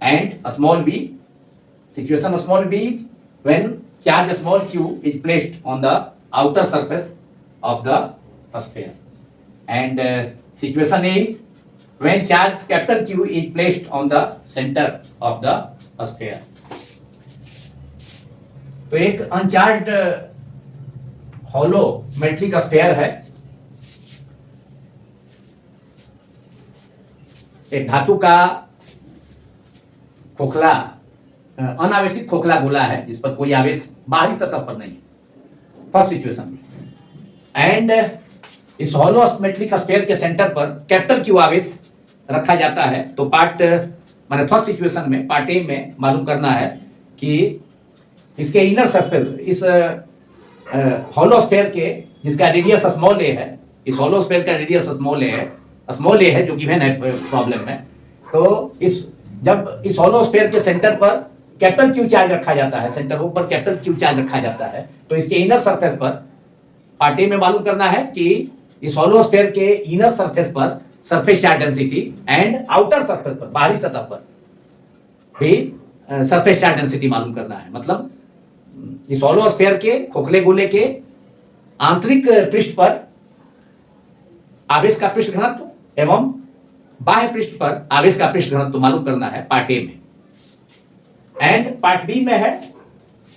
and a small b. Situation small b is when charge small q is placed on the outer surface of the sphere, and situation a is when charge capital Q is placed on the center of the sphere. तो एक uncharged hollow metallic sphere है, एक धातु का खोखला, अनावेशित खोखला गोला है जिस पर कोई आवेश बाहरी सतह पर नहीं है, फर्स्ट सिचुएशन में। एंड इस हॉलो मेटलिक स्फीयर के सेंटर पर कैपिटल क्यू आवेश रखा जाता है। तो पार्ट माने फर्स्ट सिचुएशन में, पार्ट ए में मालूम करना है कि इसके इनर सरफेस, इस हॉलो स्फीयर के जिसका रेडियस स्मॉल ए है, इस हॉलो स्फीयर का रेडियस स्मॉल ए है जो गिवन है प्रॉब्लम में। तो जब इस हॉलो स्फीयर के सेंटर पर कैपिटल क्यू चार्ज रखा जाता है, सेंटर ऊपर कैपिटल क्यू चार्ज रखा जाता है, तो इसके इनर सरफेस पर पार्ट ए में मालूम करना है कि इस हॉलो स्फीयर के इनर सरफेस पर surface charge density and outer surface पर, बाहरी सतह पर भी सरफेस चार्ज डेंसिटी मालूम करना है। मतलब इस हॉलो स्फीयर के खोखले गोले के आंतरिक पृष्ठ पर आवेश का पृष्ठ घनत्व एवं बाह्य पृष्ठ पर आवेश का पृष्ठ घनत्व मालूम करना है पार्ट ए में। एंड पार्ट बी में है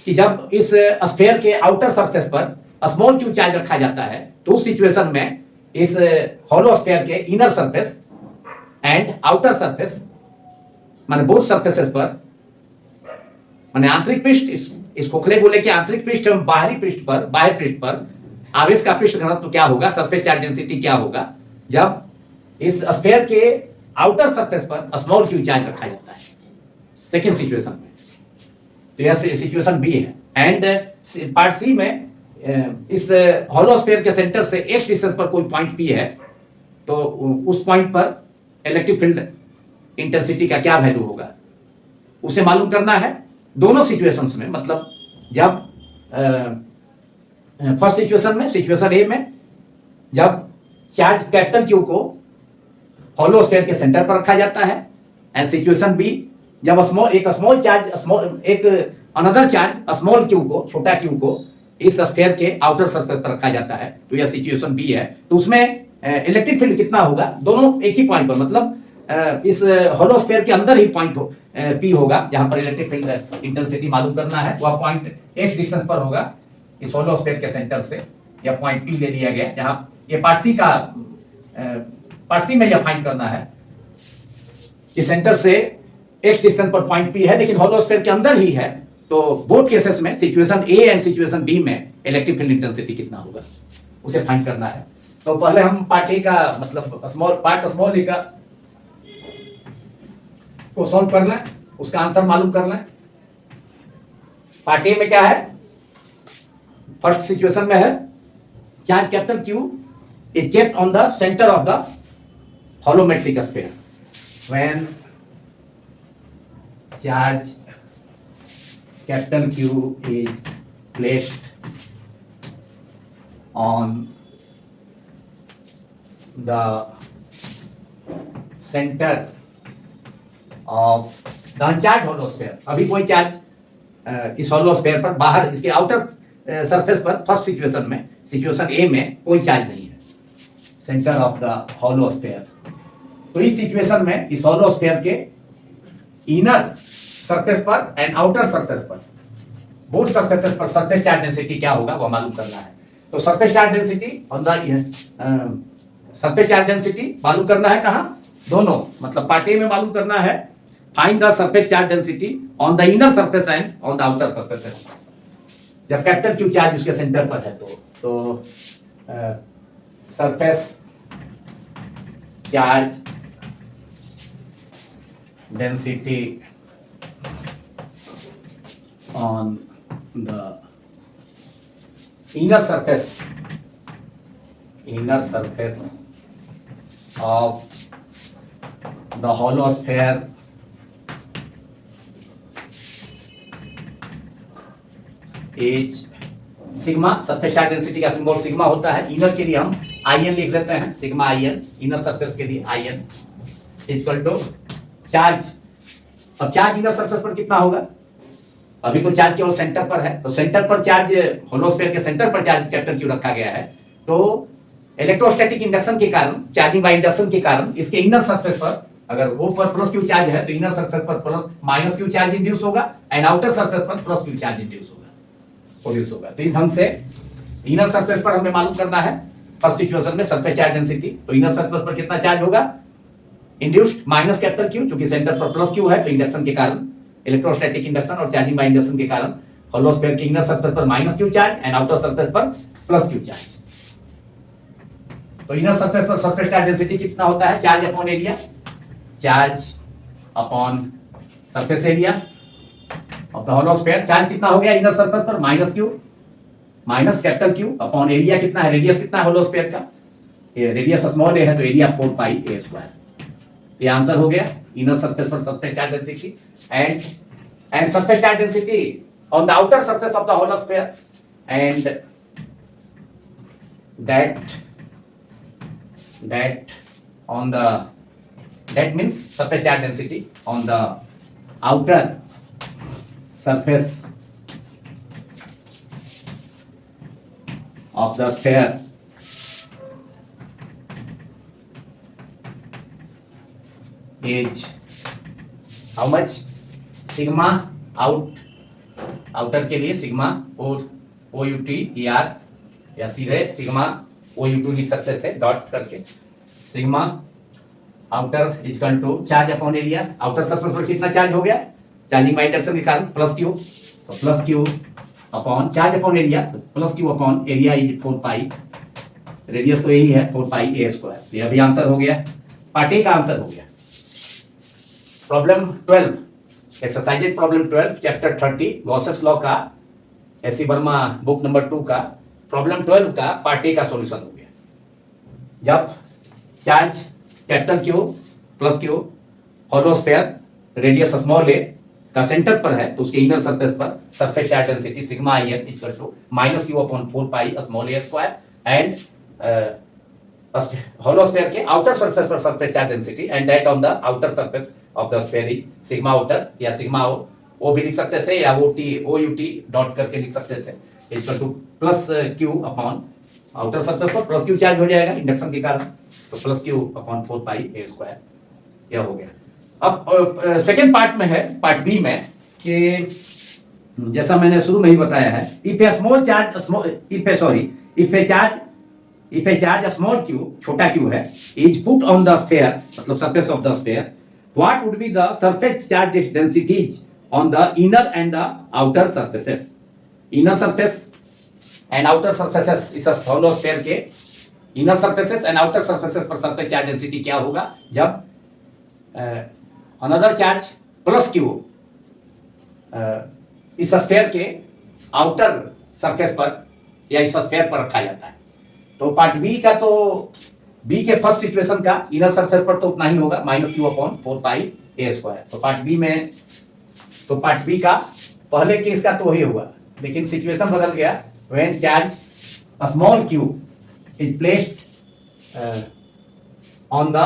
कि जब इस स्फीयर के आउटर सरफेस पर स्मॉल क्यू चार्ज रखा जाता है, तो उस सिचुएशन में इस हॉलो स्फीयर के inner surface and outer surface माने बोथ सरफेसेस पर, माने आंतरिक पृष्ठ, इस खोखले गोले के आंतरिक पृष्ठ एवं बाहरी पृष्ठ पर, बाह्य पृष्ठ पर आवेश का पृष्ठ घनत्व क्या होगा, सरफेस चार्ज डेंसिटी क्या होगा, जब इस स्फीयर के आउटर सरफेस पर स्मॉल क्यू चार्ज रखा जाता है सेकेंड सिचुएशन में। तो यह सिचुएशन बी है। एंड पार्ट सी में इस हॉलो स्फीयर के सेंटर से एक्स डिस्टेंस पर कोई पॉइंट पी है, तो उस पॉइंट पर इलेक्ट्रिक फील्ड इंटेंसिटी का क्या वैल्यू होगा उसे मालूम करना है दोनों सिचुएशंस में। मतलब जब फर्स्ट सिचुएशन में, सिचुएशन ए में, जब चार्ज कैपिटल क्यू को हॉलो स्फीयर के सेंटर पर रखा जाता है, एंड सिचुएशन बी जब एक small charge another charge small Q को, छोटा क्यू को इस स्फीयर के आउटर सरफेस पर रखा जाता है, तो यह सिचुएशन बी है। तो उसमें इलेक्ट्रिक फील्ड कितना होगा, दोनों एक ही पॉइंट पर, मतलब इस हॉलो स्फीयर के अंदर ही पॉइंट पी होगा जहां पर इलेक्ट्रिक फील्ड इंटेंसिटी मालूम करना है, वह पॉइंट एक्स डिस्टेंस पर होगा इस हॉलो स्फीयर के सेंटर से। यह पॉइंट पी ले लिया गया, जहां ये पार्ट सी में यह फाइंड करना है कि सेंटर से एक्स डिस्टेंस पर पॉइंट पी है, लेकिन हॉलो स्फीयर के अंदर ही है। तो बोथ केसेस में, situation A and situation B में, इलेक्ट्रिक फील्ड इंटेंसिटी कितना होगा उसे फाइंड करना है। तो पहले हम पार्ट ए का, मतलब स्मॉल ए का को सॉल्व करना है, उसका आंसर मालूम करना है। पार्ट ए में क्या है, फर्स्ट सिचुएशन में है charge capital Q is kept on the centre of the hollow metallic sphere. When charge capital Q is placed on the center of the uncharged hollow sphere। अभी कोई चार्ज इस hollow sphere पर बाहर, इसके outer surface पर first situation में, situation ए में कोई चार्ज नहीं है, centre of the hollow sphere। तो इस सिचुएशन में इस hollow sphere के इनर सरफेस पर एंड आउटर सरफेस पर, बोथ सरफेसेस पर सरफेस चार्ज डेंसिटी क्या होगा वह मालूम करना है। तो सरफेस चार्ज डेंसिटी मालूम करना है कहां, दोनों, मतलब पार्ट ए में मालूम करना है find the surface charge density on the inner surface and on the outer surface. जब कैपिटल क्यू चार्ज उसके सेंटर पर है तो surface charge density on the inner surface of the hollow sphere is sigma. Surface charge density का symbol sigma होता है। Inner के लिए हम IN लिख लेते हैं, सिग्मा IN, इनर सरफेस के लिए IN इक्वल टू चार्ज। अब चार्ज इनर सरफेस पर कितना होगा, अभी तो चार्ज केवल सेंटर पर है, तो सेंटर पर चार्ज, होलो स्फीयर के सेंटर पर चार्ज कैपिटल क्यू रखा गया है, तो इलेक्ट्रोस्टैटिक इंडक्शन के कारण, चार्जिंग बाय इंडक्शन के कारण इसके इनर सरफेस पर, अगर वो पर प्लस क्यू चार्ज है तो इनर सरफेस पर plus minus Q charge induce होगा, एंड आउटर सरफेस पर प्लस क्यू चार्ज प्रोड्यूस होगा। तो इस ढंग से इनर सरफेस पर हमें मालूम करना है फर्स्ट इक्वेशन में सरफेस चार्ज डेंसिटी। तो इनर सरफेस पर कितना चार्ज होगा, इंड्यूस्ड माइनस कैपिटल क्यू, क्योंकि सेंटर पर प्लस क्यू है, तो इंडक्शन के कारण, इलेक्ट्रोस्टैटिक इंडक्शन और चार्जिंग बाय इंडक्शन के कारण होलो स्फीयर के इनर सरफेस पर minus Q charge and outer surface पर प्लस क्यू चार्ज। तो इनर सरफेस पर सरफेस चार्ज डेंसिटी कितना होता है, charge upon area, charge upon surface area of the hollow sphere. Charge कितना हो गया इनर सरफेस पर, minus Q, minus capital Q upon area कितना है, रेडियस कितना है होलो स्फीयर का, ये रेडियस स्मॉल ए है तो एरिया 4 पाई ए स्क्वायर। ये आंसर हो गया इनर सरफेस पर surface charge density and surface charge density on the outer surface of the hollow sphere, and that means surface charge density on the outer surface of the sphere is how much, sigma outer के लिए sigma O U T E R, या सीधे sigma O you to लिख सकते थे dot करके, sigma outer equal to charge upon area. Outer surface पर कितना चार्ज हो गया, चार्जिंग बाय इंडक्शन के कारण प्लस क्यू, तो plus Q upon charge upon area, तो plus Q upon area is 4 pi, radius तो यही है 4 पाई ए स्क्वायर। ये अभी आंसर हो गया, पार्ट ए का आंसर हो गया। Problem 12 exercises problem 12 chapter 30 Gauss's law का एस.सी. वर्मा बुक नंबर 2 का प्रॉब्लम 12 का पार्ट ए का सॉल्यूशन हो गया। जब charge capital Q plus Q hollow sphere radius small A का सेंटर पर है तो उसके इनर सरफेस पर surface charge density sigma I N equal to minus Q upon 4 pi small A square and hollow sphere के outer surface पर surface charge density and that on the outer surface of the sphere is sigma outer या sigma o भी लिख सकते थे या OUT dot करके लिख सकते थे equal two plus Q upon outer surface पर प्लस क्यू चार्ज हो जाएगा इंडक्शन के कारण तो प्लस क्यू अपॉन 4 पाई ए स्क्वायर यह हो गया। अब सेकेंड पार्ट में है पार्ट बी में कि जैसा मैंने शुरू में ही बताया है if a charge small Q छोटा क्यू है is put on the sphere मतलब surface of the sphere what would be the surface charge densities on the inner and the outer surfaces inner surface and outer surfaces इस hollow sphere के inner surfaces and outer surfaces पर surface charge density क्या होगा जब another charge plus Q इस sphere के outer surface पर या इस स्फीयर पर रखा जाता है। तो पार्ट बी का तो बी के फर्स्ट सिचुएशन का इनर सरफेस पर तो उतना ही होगा माइनस क्यू अपॉन 4 पाई ए स्क्वायर। तो पार्ट बी में तो पार्ट बी का पहले केस का तो वही हुआ लेकिन सिचुएशन बदल गया when charge small Q is placed on the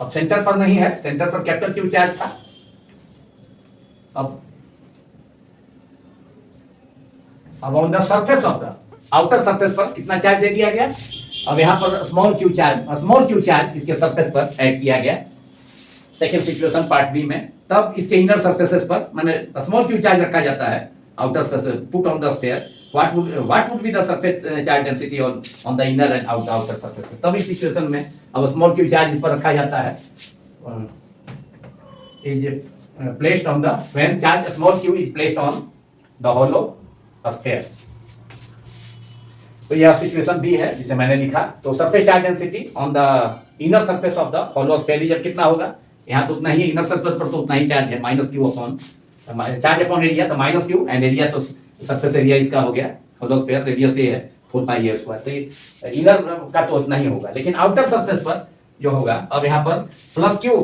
अब सेंटर पर नहीं है सेंटर पर कैपिटल क्यू चार्ज था। अब on the surface of the outer surface पर कितना चार्ज दे दिया गया अब यहाँ पर स्मॉल क्यू चार्ज इसके सरफेस पर ऐड किया गया सेकेंड सिचुएशन पार्ट बी में। तब इसके इनर सरफेसेस पर माने स्मॉल क्यू चार्ज रखा जाता है outer surface put on the sphere what would be the surface charge density on the inner and outer surface. तब इस सिचुएशन में अब स्मॉल क्यू चार्ज इस पर रखा जाता है is placed on the when charge small Q is placed on the hollow sphere. तो यह सिचुएशन बी है जिसे मैंने लिखा। तो surface charge density on the inner surface of the hollow sphere जब कितना होगा यहाँ तो उतना ही इनर सरफेस पर तो उतना ही चार्ज है minus Q upon charge upon area तो माइनस क्यू एंड एरिया तो सरफेस एरिया इसका हो गया होलो स्फीयर रेडियस ए है 4 पाई ए स्क्वायर। तो इनर का तो उतना ही होगा लेकिन आउटर सरफेस पर जो होगा अब यहाँ पर प्लस क्यू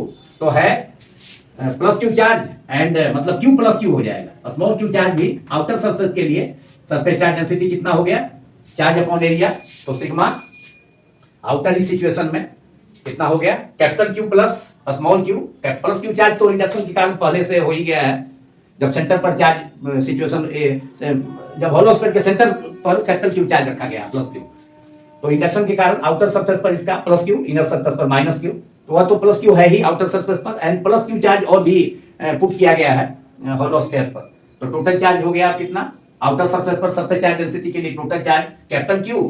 तो है प्लस क्यू चार्ज एंड मतलब क्यू प्लस क्यू हो जाएगा स्मॉल क्यू चार्ज भी आउटर सरफेस के लिए सरफेस चार्ज डेंसिटी कितना हो गया चार्ज अपॉन एरिया तो सिग्मा आउटर इस सिचुएशन में कितना हो गया capital Q plus small Q plus Q charge तो इंडक्शन के कारण पहले से हो ही गया है जब सेंटर पर चार्ज सिचुएशन जब होलो स्फीयर के सेंटर पर कैपिटल क्यू चार्ज रखा गया प्लस क्यू तो इंडक्शन के कारण आउटर सरफेस पर इसका प्लस क्यू इनर सरफेस पर माइनस क्यू तो वह तो प्लस क्यू है ही आउटर सरफेस पर एंड प्लस क्यू चार्ज और भी पुट किया गया है होलो स्फीयर पर। तो टोटल चार्ज हो गया कितना आउटर सरफेस पर सरफेस चार्ज डेंसिटी के लिए total charge capital Q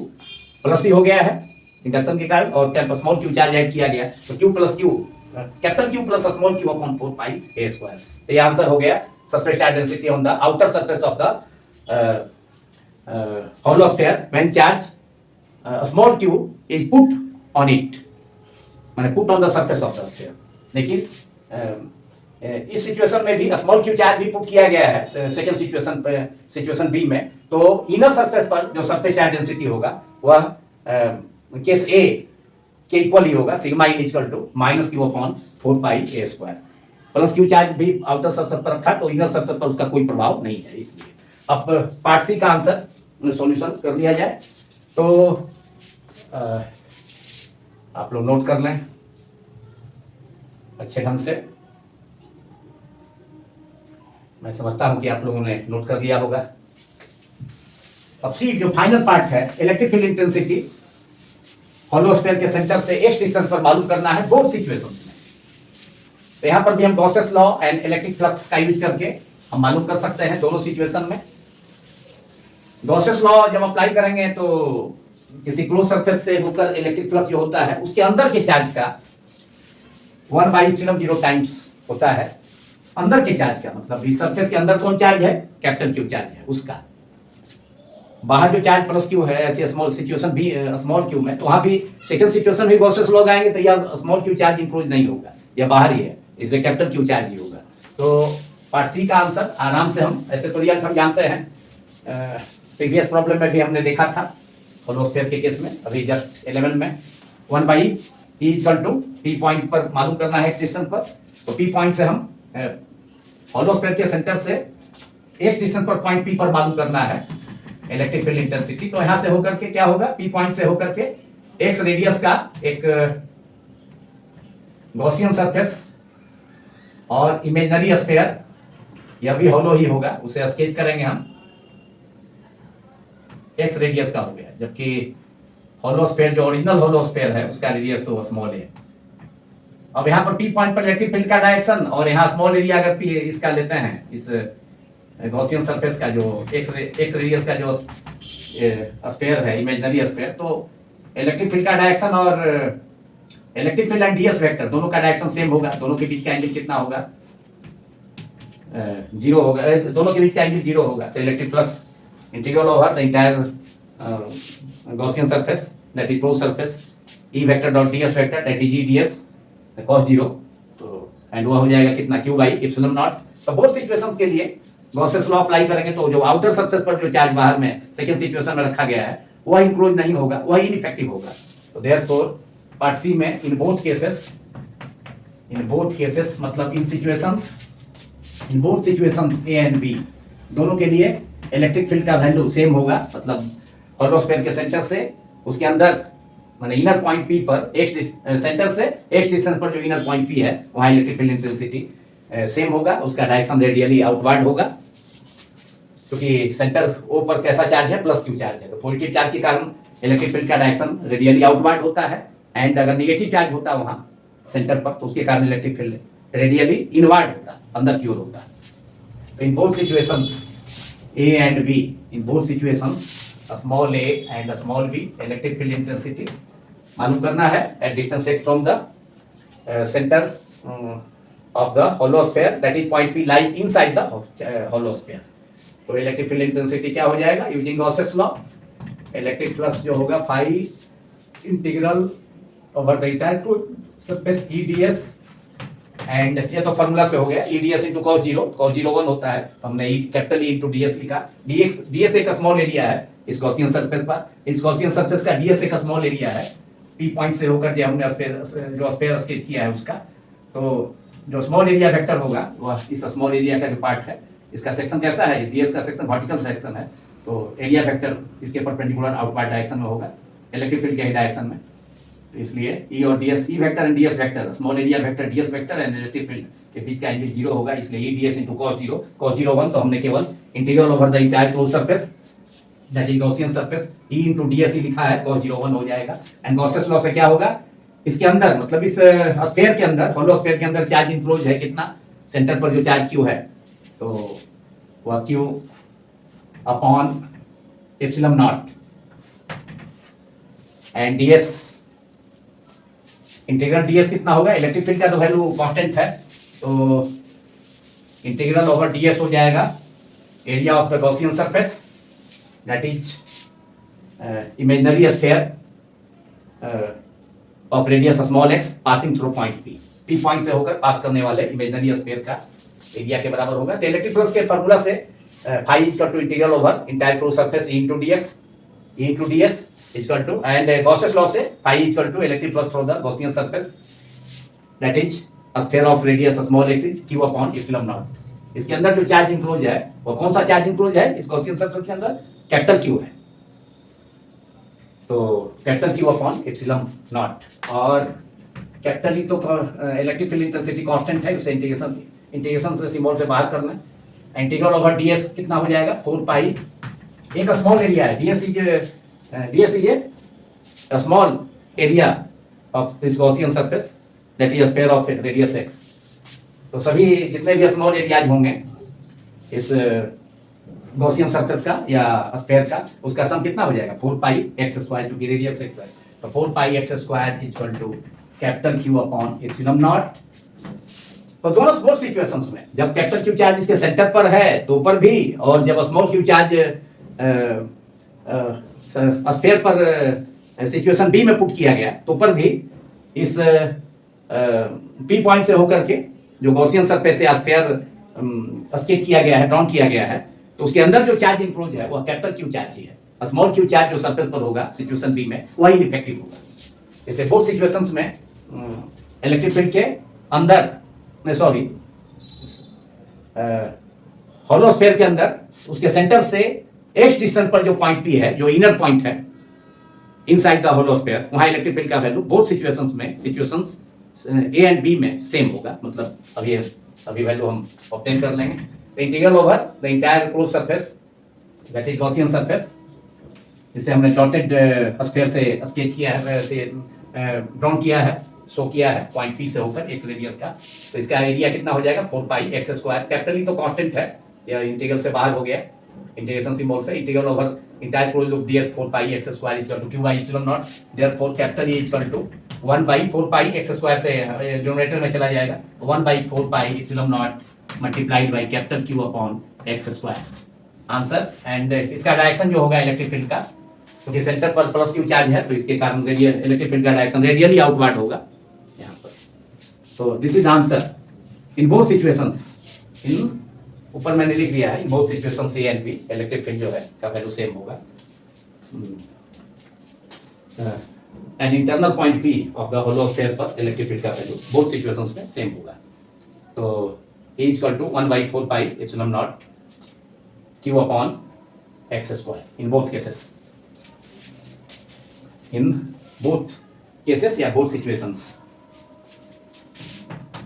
plus ही हो गया है इंडक्शन के कारण और स्मॉल क्यू चार्ज ऐड किया गया तो Q plus Q capital Q plus small Q upon 4 pi ए स्क्वायर। तो ये आंसर हो गया surface charge density on the outer surface of the hollow sphere when charge small Q is put on it माने put on the surface of the sphere. लेकिन इस situation में भी small Q charge भी put किया गया है second situation B में तो इनर सरफेस पर जो सरफेस चार्ज डेंसिटी होगा वह केस ए के इक्वल ही होगा sigma in equal to minus Q upon 4 pi A square. Plus Q charge भी आउटर सरफेस पर रखा तो इनर सरफेस पर उसका कोई प्रभाव नहीं है इसलिए। अब पार्ट सी का आंसर सॉल्यूशन कर लिया जाए तो आप लोग नोट कर लें अच्छे ढंग से। मैं समझता हूं कि आप लोगों ने नोट कर लिया होगा। अब सी जो फाइनल पार्ट है electric field intensity hollow sphere के सेंटर से एस डिस्टेंस पर मालूम करना है बोथ सिचुएशंस में। तो यहां पर भी हम Gauss's law and electric flux का यूज करके हम मालूम कर सकते हैं दोनों सिचुएशन में। गॉसेस लॉ जब अप्लाई करेंगे तो किसी क्लोज सरफेस से होकर इलेक्ट्रिक फ्लक्स जो होता है उसके अंदर के चार्ज का 1/0 टाइम्स होता है अंदर के चार्ज का मतलब इस सरफेस के अंदर कौन चार्ज है कैपिटल क्यू चार्ज है उसका। बाहर जो चार्ज प्लस क्यू है स्मॉल सिचुएशन भी स्मॉल क्यू में तो वहां भी सेकंड सिचुएशन भी गॉसेस लॉ आएंगे तो यह स्मॉल क्यू चार्ज इंक्लूड नहीं होगा यह बाहर ही है इसलिए कैपिटल क्यू चार्ज ही होगा। तो पार्ट सी का आंसर आराम से हम ऐसे तो रियल हम जानते हैं, प्रीवियस प्रॉब्लम में भी हमने देखा था होलो स्फीयर के केस में, अभी जस्ट 11 में 1 by E equal to P point पर मालूम करना है डिस्टेंस पर। तो पी पॉइंट से हम होलो स्फीयर के सेंटर से एक डिस्टेंस पर पॉइंट पी पर मालूम करना है इलेक्ट्रिक फील्ड इंटेंसिटी। तो यहाँ से होकर के क्या होगा, पी पॉइंट से होकर के एक्स रेडियस का एक गॉसियन सरफेस और इमेजिनरी स्फीयर, यह भी होलो ही होगा, उसे स्केच करेंगे हम, एक्स रेडियस का हो गया, जबकि होलो स्फीयर जो ओरिजिनल होलो स्फीयर है उसका रेडियस तो स्मॉल है। अब यहाँ पर पी पॉइंट पर इलेक्ट्रिक फील्ड का डायरेक्शन और यहाँ स्मॉल एरिया अगर पी इसका लेते हैं, इस गॉसियन सरफेस का जो एक्स रेडियस का जो स्फीयर है इमेजिनरी स्फीयर, तो इलेक्ट्रिक फील्ड का डायरेक्शन और electric field and DS vector दोनों का डायरेक्शन सेम होगा। दोनों के बीच का एंगल कितना होगा, 0 होगा, दोनों के बीच का एंगल 0 होगा। तो electric flux integral over the entire Gaussian surface that is close surface E vector dot DS vector that is E DS cos 0, तो एंड वो हो जाएगा कितना, q बाई एप्सिलॉन नॉट। तो बोथ सिचुएशंस के लिए गॉसेस लॉ अप्लाई करेंगे, तो जो आउटर सरफेस पर जो चार्ज बाहर में सेकंड सिचुएशन में रखा गया है वह इंक्लोज नहीं होगा, वह इनइफेक्टिव होगा। तो देयरफॉर पार्ट सी में इन बोथ केसेस मतलब in both situations A and B दोनों के लिए इलेक्ट्रिक फील्ड का वैल्यू सेम होगा। मतलब होलो स्फीयर के सेंटर से उसके अंदर माने इनर पॉइंट पी पर एक्स सेंटर से एक्स डिस्टेंस पर जो इनर पॉइंट पी है वहां इलेक्ट्रिक फील्ड इंटेंसिटी सेम होगा, उसका डायरेक्शन रेडियली आउटवर्ड होगा, क्योंकि सेंटर ओ पर कैसा चार्ज है, प्लस क्यू चार्ज है। तो पॉजिटिव चार्ज के कारण इलेक्ट्रिक फील्ड का डायरेक्शन रेडियली आउटवर्ड होता है, एंड अगर नेगेटिव चार्ज होता वहां सेंटर पर तो उसके कारण इलेक्ट्रिक फील्ड रेडियली इनवर्ड होता, अंदर की ओर होता। तो in both situations A and B, in both situations small A and small B electric field intensity मालूम करना है at distance x from the centre of the hollow sphere that is point P lies inside the hollow sphere. तो electric field intensity क्या हो जाएगा, using Gauss's law electric flux जो होगा phi integral over the entire to surface EDS, and ये तो formula से हो गया EDS इनटू cos 0, cos 0 1 होता है, तो हमने कैपिटल E इनटू DS लिखा। DS एक स्मॉल एरिया है इस गॉसियन सरफेस पर, इस गॉसियन सरफेस का DS एक स्मॉल एरिया है, P पॉइंट से होकर जो हमने जो स्फीयर स्केच किया है उसका। तो जो स्मॉल एरिया वेक्टर होगा वह इस स्मॉल एरिया का जो पार्ट है, इसका सेक्शन कैसा है, DS का सेक्शन वर्टिकल सेक्शन है, तो एरिया वेक्टर इसके परपेंडिकुलर आउटवर्ड डायरेक्शन में होगा इलेक्ट्रिक फील्ड के डायरेक्शन में। तो इसलिए E और DS, E vector and DS vector, small area vector DS vector and electric field के बीच का एंगल 0 होगा, इसलिए EDS इनटू cos 0, cos 0 1, तो हमने केवल integral over the entire close surface that is Gaussian surface E into DS ही लिखा है, cos 0 1 हो जाएगा। एंड गॉसेस लॉ से क्या होगा, इसके अंदर मतलब इस स्फीयर के अंदर, होलो स्फीयर के अंदर चार्ज इंक्लोज है कितना, सेंटर पर जो चार्ज Q है तो वह Q upon epsilon not, and DS integral DS कितना होगा, इलेक्ट्रिक फील्ड का तो वैल्यू कांस्टेंट है, तो इंटीग्रल ओवर DS हो जाएगा area of the Gaussian surface that is imaginary sphere of radius small x passing through point P point से होकर पास करने वाले इमेजिनरी स्फीयर का एरिया के बराबर होगा। तो इलेक्ट्रिक फ्लक्स के फार्मूला से phi is equal to integral over entire close surface E into DS equal to, and Gauss's law से phi equal to electric flux through the Gaussian surface that is a sphere of radius small x is q upon epsilon naught। इसके अंदर जो charge enclose है वो कौन सा charge enclose है इस गॉसियन सरफेस के अंदर, कैपिटल Q है, तो capital Q upon epsilon not. और कैपिटल E तो इलेक्ट्रिक फील्ड इंटेंसिटी कांस्टेंट है, उसे इंटीग्रेशन से सिंबल से बाहर करना है। इंटीग्रल ओवर DS कितना हो जाएगा, 4 पाई, एक स्मॉल एरिया है, DS is a small area of this Gaussian surface that is a sphere of radius x। तो सभी जितने भी स्मॉल एरियाज होंगे इस गॉसियन सरफेस का या स्फीयर का, उसका सम कितना हो जाएगा, 4 पाई x स्क्वायर, चूंकि रेडियस x है, तो 4 pi x square equal to capital Q upon epsilon naught. तो दोनों स्मॉल सिचुएशंस में जब कैपिटल Q चार्ज इसके सेंटर पर है तो ऊपर भी, और जब स्मॉल Q चार्ज स्फीयर पर सिचुएशन बी में पुट किया गया तो ऊपर भी इस पी पॉइंट से होकर के जो गॉसियन सरफेस से स्फीयर स्केच किया गया है, ड्रॉन किया गया है, तो उसके अंदर जो चार्ज इंक्लोज है वह कैपिटल क्यू चार्ज ही है। स्मॉल क्यू चार्ज जो सरफेस पर होगा सिचुएशन बी में वही इफेक्टिव होगा। जैसे बोथ सिचुएशंस में इलेक्ट्रिक फील्ड के अंदर हॉलोस्फीयर के अंदर उसके सेंटर से एक्स डिस्टेंस पर जो पॉइंट पी है, जो इनर पॉइंट है इनसाइड द हॉलोस्फीयर, वहां इलेक्ट्रिक फील्ड का वैल्यू बोथ सिचुएशंस में, सिचुएशंस ए एंड बी में सेम होगा। मतलब अभी वैल्यू हम ऑब्टेन कर लेंगे। The integral over the entire close surface that is Gaussian surface, जिसे हमने डॉटेड स्फीयर से स्केच किया है, ड्रॉन किया है, शो किया है पॉइंट पी से होकर एक्स रेडियस का। तो इसका एरिया कितना हो जाएगा 4 पाई एक्स स्क्वायर। कैपिटल ही तो कांस्टेंट है, या इंटीग्रल से बाहर हो गया, इंटीग्रेशन सिंबल से। Integral over entire close of ds 4 pi x square is equal to q by epsilon naught. Therefore capital E is equal to 1 by 4 pi x square से डिनोमिनेटर में चला जाएगा, 1 by 4 pi epsilon naught multiplied by capital q upon x square. Answer. And इसका direction जो होगा electric field का, क्योंकि centre पर प्लस क्यू चार्ज है, तो इसके कारण इलेक्ट्रिक फील्ड का डायरेक्शन रेडियली आउटवर्ड होगा यहाँ पर। So this is answer in both situations. इन ऊपर मैंने लिख दिया है, in both situations A and B electric field जो है का वैल्यू सेम होगा। And internal point P of the hollow sphere पर इलेक्ट्रिक फील्ड का वैल्यू बोथ सिचुएशंस में सेम होगा। तो A equal to 1 by 4 pi epsilon naught q upon x square in both cases. In both cases या both situations,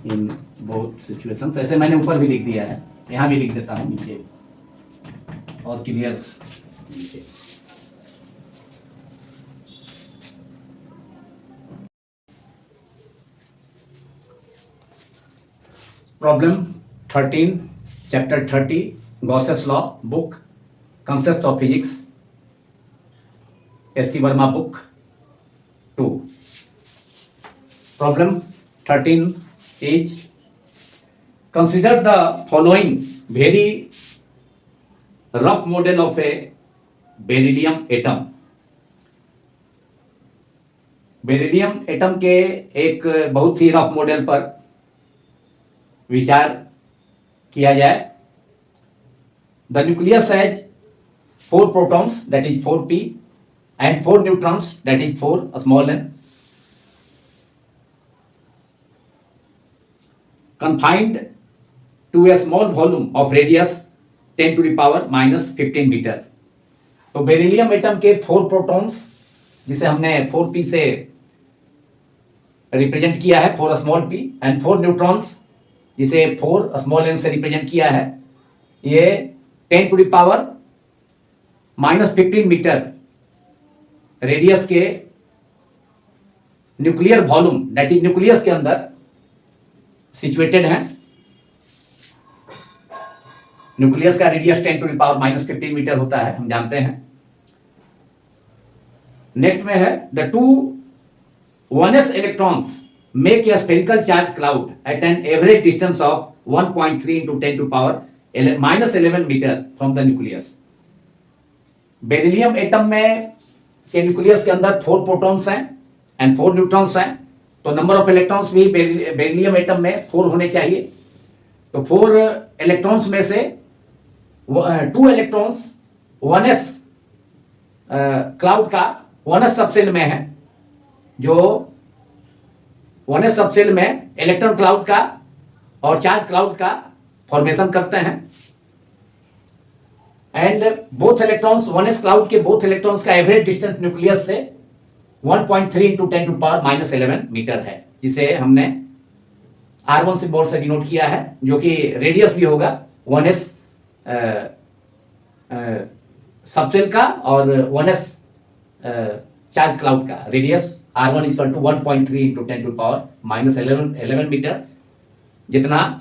in both situations. ऐसे मैंने ऊपर भी लिख दिया है, यहाँ भी लिख देता हूँ नीचे और क्लियर नीचे। Problem 13 chapter 30 Gauss's law book concept of physics S.C. Verma book 2। Problem 13 is consider the following very rough model of a beryllium atom। Beryllium atom के एक बहुत ही रफ मॉडल पर विचार किया जाए। The nucleus has 4 protons that is 4p and 4 neutrons that is 4 small n, confined to a small volume of radius 10 to the power minus 15 metre. तो beryllium atom के 4 protons, जिसे हमने 4p से represent किया है 4 स्मॉल p, एंड 4 न्यूट्रॉन्स जिसे 4 small n से represent किया है, ये 10 to the power minus 15 metre radius के nuclear volume that is nucleus के अंदर सिचुएटेड है। न्यूक्लियस का radius 10 to the power minus 15 metre होता है, हम जानते हैं। नेक्स्ट में है the two 1s electrons make a spherical charge cloud at an average distance of 1.3 into 10 to power minus 11 metre from the nucleus. Beryllium atom में के nucleus के अंदर 4 प्रोटॉन्स हैं एंड 4 न्यूट्रॉन्स हैं, तो नंबर ऑफ इलेक्ट्रॉन्स भी beryllium atom में 4 होने चाहिए। तो 4 इलेक्ट्रॉन्स में से 2 इलेक्ट्रॉन्स 1s क्लाउड का 1s सबसेल में है, जो 1s सबसेल में इलेक्ट्रॉन क्लाउड का और चार्ज क्लाउड का फॉर्मेशन करते हैं। And both electrons 1s cloud के बोथ इलेक्ट्रॉन्स का एवरेज डिस्टेंस न्यूक्लियस से 1.3 into 10 to power minus 11 metre है, जिसे हमने R1 सिंबल से डिनोट किया है, जो कि रेडियस भी होगा 1s सबसेल का और 1s चार्ज क्लाउड का। Radius R1 is equal to 1.3 into 10 to power minus 11 metre, जितना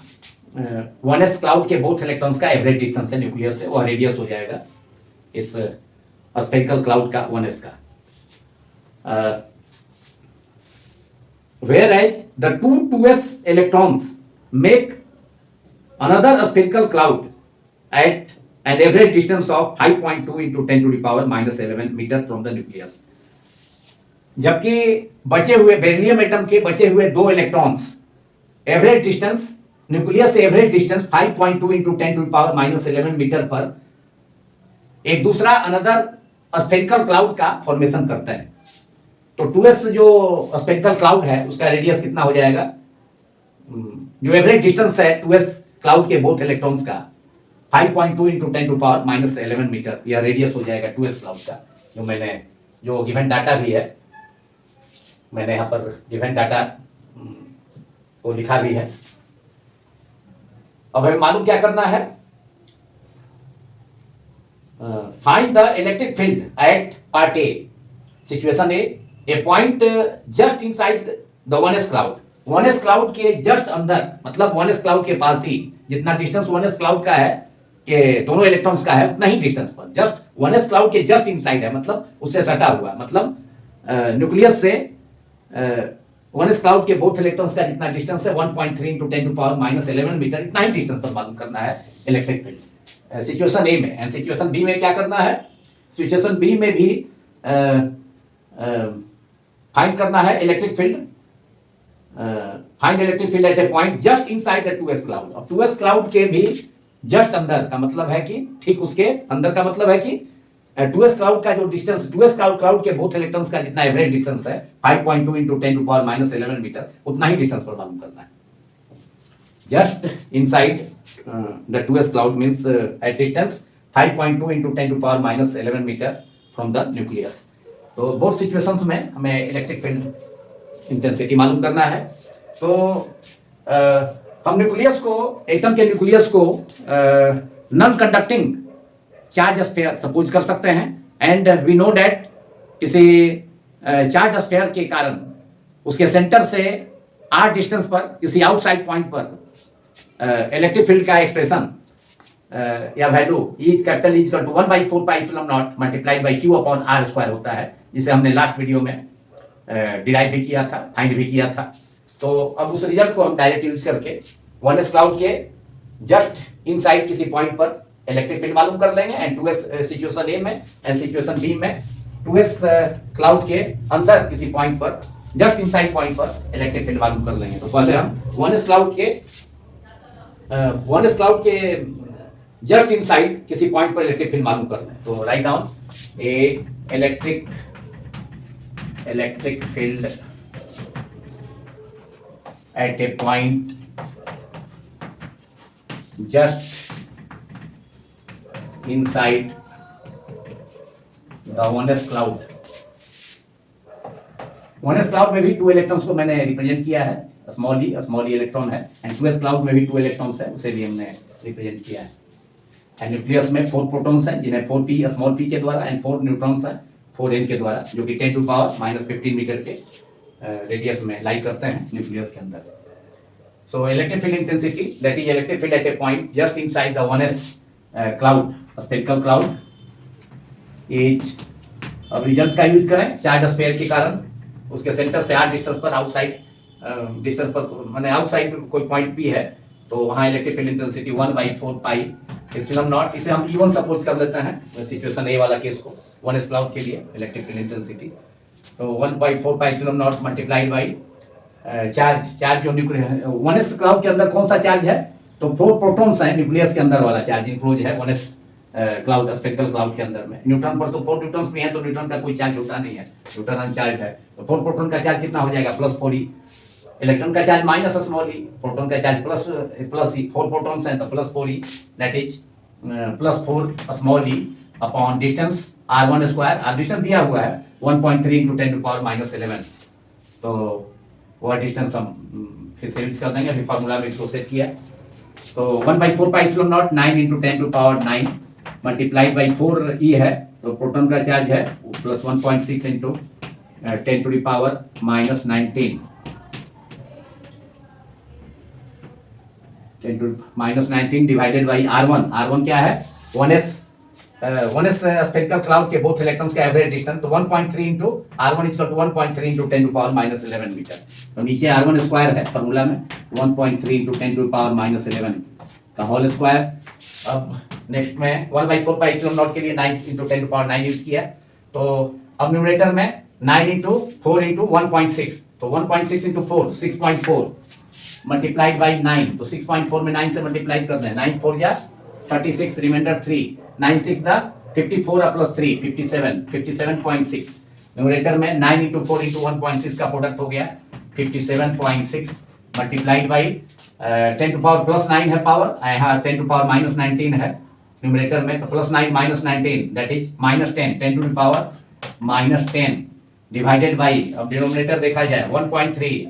1s क्लाउड के बोथ इलेक्ट्रॉन्स का एवरेज डिस्टेंस है न्यूक्लियस से, वह रेडियस हो जाएगा इस स्फेरिकल क्लाउड का 1s का। whereas the two 2s electrons make another spherical cloud at an average distance of 5.2 into 10 to the power minus 11 meter from the nucleus। जबकि बचे हुए बेरिलियम एटम के बचे हुए 2 इलेक्ट्रॉन्स एवरेज डिस्टेंस न्यूक्लियस से average distance 5.2 into 10⁻⁻11 metre पर एक दूसरा अनदर स्फेरिकल क्लाउड का फॉर्मेशन करता है। तो 2s जो स्फेरिकल क्लाउड है उसका रेडियस कितना हो जाएगा, जो एवरेज डिस्टेंस है 2s क्लाउड के बोथ इलेक्ट्रॉन्स का 5.2 इंटू 10⁻11 मीटर, यह रेडियस हो जाएगा 2s क्लाउड का। जो मैंने जो गिवन डाटा भी है, मैंने यहाँ पर गिवन डाटा को लिखा भी है। अब हमें मालूम क्या करना है, find the electric field eight part A. Situation A point just inside the 1s cloud, 1s cloud के जस्ट अंदर, मतलब 1s क्लाउड के पास ही, जितना डिस्टेंस 1s क्लाउड का है कि दोनों इलेक्ट्रॉन्स का है उतना ही डिस्टेंस पर, जस्ट 1s क्लाउड के जस्ट इनसाइड है, मतलब उससे सटा हुआ, मतलब न्यूक्लियस से 1s क्लाउड के बोथ इलेक्ट्रॉन्स का जितना डिस्टेंस है 1.3 इंटू 10⁻11 मीटर, इतना ही डिस्टेंस पर मालूम करना है इलेक्ट्रिक फील्ड सिचुएशन ए में। एंड सिचुएशन बी में क्या करना है, सिचुएशन बी में भी फाइंड करना है electric field, find electric field at a point just inside the 2s cloud. अब 2s क्लाउड के भी जस्ट अंदर का मतलब है कि ठीक उसके अंदर का मतलब है कि 2s क्लाउड का जो डिस्टेंस, 2s क्लाउड के बोथ इलेक्ट्रॉन्स का जितना एवरेज डिस्टेंस है 5.2 इंटू 10⁻11 मीटर, उतना ही डिस्टेंस पर मालूम करना है। Just inside the 2s cloud means at distance 5.2 into 10⁻11 metre from the nucleus. तो बोथ सिचुएशंस में हमें इलेक्ट्रिक फील्ड इंटेंसिटी मालूम करना है। तो हम न्यूक्लियस को, एटम के न्यूक्लियस को non conducting charge sphere suppose कर सकते हैं। एंड वी नो दैट किसी चार्ज स्फीयर के कारण उसके सेंटर से r डिस्टेंस पर किसी आउटसाइड पॉइंट पर इलेक्ट्रिक फील्ड का एक्सप्रेशन या value is capital is equal to 1/4 pi epsilon naught multiplied by q upon r square होता है, जिसे हमने लास्ट वीडियो में डिराइव भी किया था, फाइंड भी किया था। तो अब उस रिजल्ट को हम डायरेक्ट यूज करके 1s क्लाउड के जस्ट इनसाइड किसी पॉइंट पर इलेक्ट्रिक फील्ड मालूम कर लेंगे। एंड 2s सिचुएशन ए में एंड सिचुएशन बी में 2s क्लाउड के अंदर किसी पॉइंट पर, जस्ट इनसाइड पॉइंट पर इलेक्ट्रिक फील्ड मालूम कर लेंगे। तो पहले हम 1s क्लाउड के जस्ट इनसाइड किसी पॉइंट पर इलेक्ट्रिक फील्ड मालूम कर लें। तो write down A electric field at a point just inside the 1s cloud. 1s cloud में भी 2 इलेक्ट्रॉन्स को मैंने रिप्रेजेंट किया है, स्मॉल ई इलेक्ट्रॉन है। एंड 2s क्लाउड में भी 2 इलेक्ट्रॉन्स है, उसे भी हमने रिप्रेजेंट किया है। एंड न्यूक्लियस में 4 प्रोटॉन्स हैं, जिन्हें 4p स्मॉल p के द्वारा एंड 4 न्यूट्रॉन्स हैं 4n के द्वारा, जो कि 10⁻⁻15 मीटर के रेडियस में लाई करते हैं न्यूक्लियस के अंदर। So electric field intensity, that is electric field at a point just inside the 1s cloud, spherical cloud is, अब रिजल्ट का यूज करें, चार्ज स्फीयर के कारण उसके सेंटर से r डिस्टेंस पर, आउटसाइड डिस्टेंस पर, माने आउटसाइड कोई पॉइंट भी है, तो वहाँ electric field intensity 1/4 pi epsilon naught, इसे हम E1 सपोज कर लेते हैं सिचुएशन ए वाला केस को, 1s क्लाउड के लिए इलेक्ट्रिक फील्ड इंटेंसिटी। तो 1/4 pi epsilon naught multiplied by charge जो न्यूक्लियस 1s क्लाउड के अंदर कौन सा चार्ज है, तो 4 प्रोटॉन्स हैं, न्यूक्लियस के अंदर वाला चार्ज इंक्लूड है 1s क्लाउड, स्फेरिकल क्लाउड के अंदर में। न्यूट्रॉन पर तो 4 न्यूट्रॉन्स भी हैं, तो न्यूट्रॉन का कोई चार्ज होता नहीं है, न्यूट्रॉन अनचार्ज है। तो 4 प्रोटॉन का चार्ज कितना हो जाएगा, +4e। इलेक्ट्रॉन का चार्ज माइनस स्मॉल ई, प्रोटॉन का चार्ज प्लस ई, 4 प्रोटॉन्स हैं तो +4e, that is +4 small E upon distance r1 square, r distance दिया हुआ है 1.3 इंटू 10⁻11। तो वह डिस्टेंस हम फिर से यूज कर देंगे, अभी फार्मूला में इसको सेट किया। तो 1/4 pi epsilon not 9 into 10⁻9 multiplied by 4e है, तो प्रोटॉन का चार्ज है plus 1.6 into 10⁻19 10⁻19 divided by r1। r1 क्या है, 1s स्फेरिकल क्लाउड के बोथ इलेक्ट्रॉन्स का एवरेज डिस्टेंस, तो 1.3 into r1 is 1.3 into 10⁻11 metre. तो नीचे r1 स्क्वायर है फार्मूला में 1.3 इंटू 10⁻11 का होल स्क्वायर। अब नेक्स्ट में 1/4 पाई एप्सिलॉन नॉट के लिए 9 इंटू 10⁻9 यूज किया। तो अब न्यूमरेटर में 9 इंटू 4 इंटू 1.6, तो 1.6 इंटू 4 6.4 मल्टीप्लाइड बाई 9, तो 6.4 में 9 से मल्टीप्लाई कर दें, 9 4 जा 36, रिमाइंडर 3, 9 6 दा 54 प्लस 3 57, 57.6। न्यूमरेटर में 9 इंटू 4 इंटू 1.6 का प्रोडक्ट हो गया 57.6 multiplied by 10 to power plus 9 है पावर, यहाँ 10 टू पावर माइनस 19 है न्यूमरेटर में, तो plus 9 minus 19 that is minus 10, 10 to the power minus 10 divided by, अब डिनोमिनेटर देखा जाए 1.3,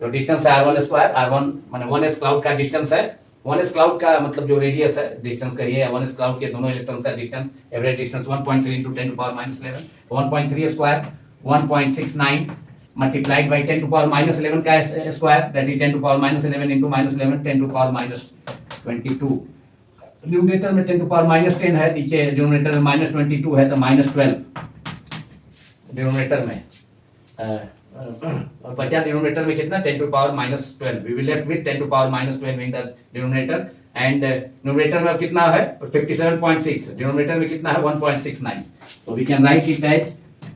जो डिस्टेंस है r1 स्क्वायर, r1 माने 1s क्लाउड का डिस्टेंस है, 1s क्लाउड का मतलब जो रेडियस है डिस्टेंस का ये है, 1s क्लाउड के दोनों इलेक्ट्रॉन्स का distance average distance 1.3 into 10 to power minus 11, 1.3 square 1.69 multiplied by 10 to power minus 11 का square that is 10 to power minus 11 into minus 11 10 to power minus 22। Numerator में 10 टू पावर माइनस 10 है, नीचे denominator में minus 22 है, तो minus 12 denominator में और बचा डिनोमिनेटर में कितना 10 to power minus 12, we will left with 10 to power minus 12 in the denominator and numerator में कितना है 57.6, डिनोमिनेटर में कितना है 1.69, तो we can write it as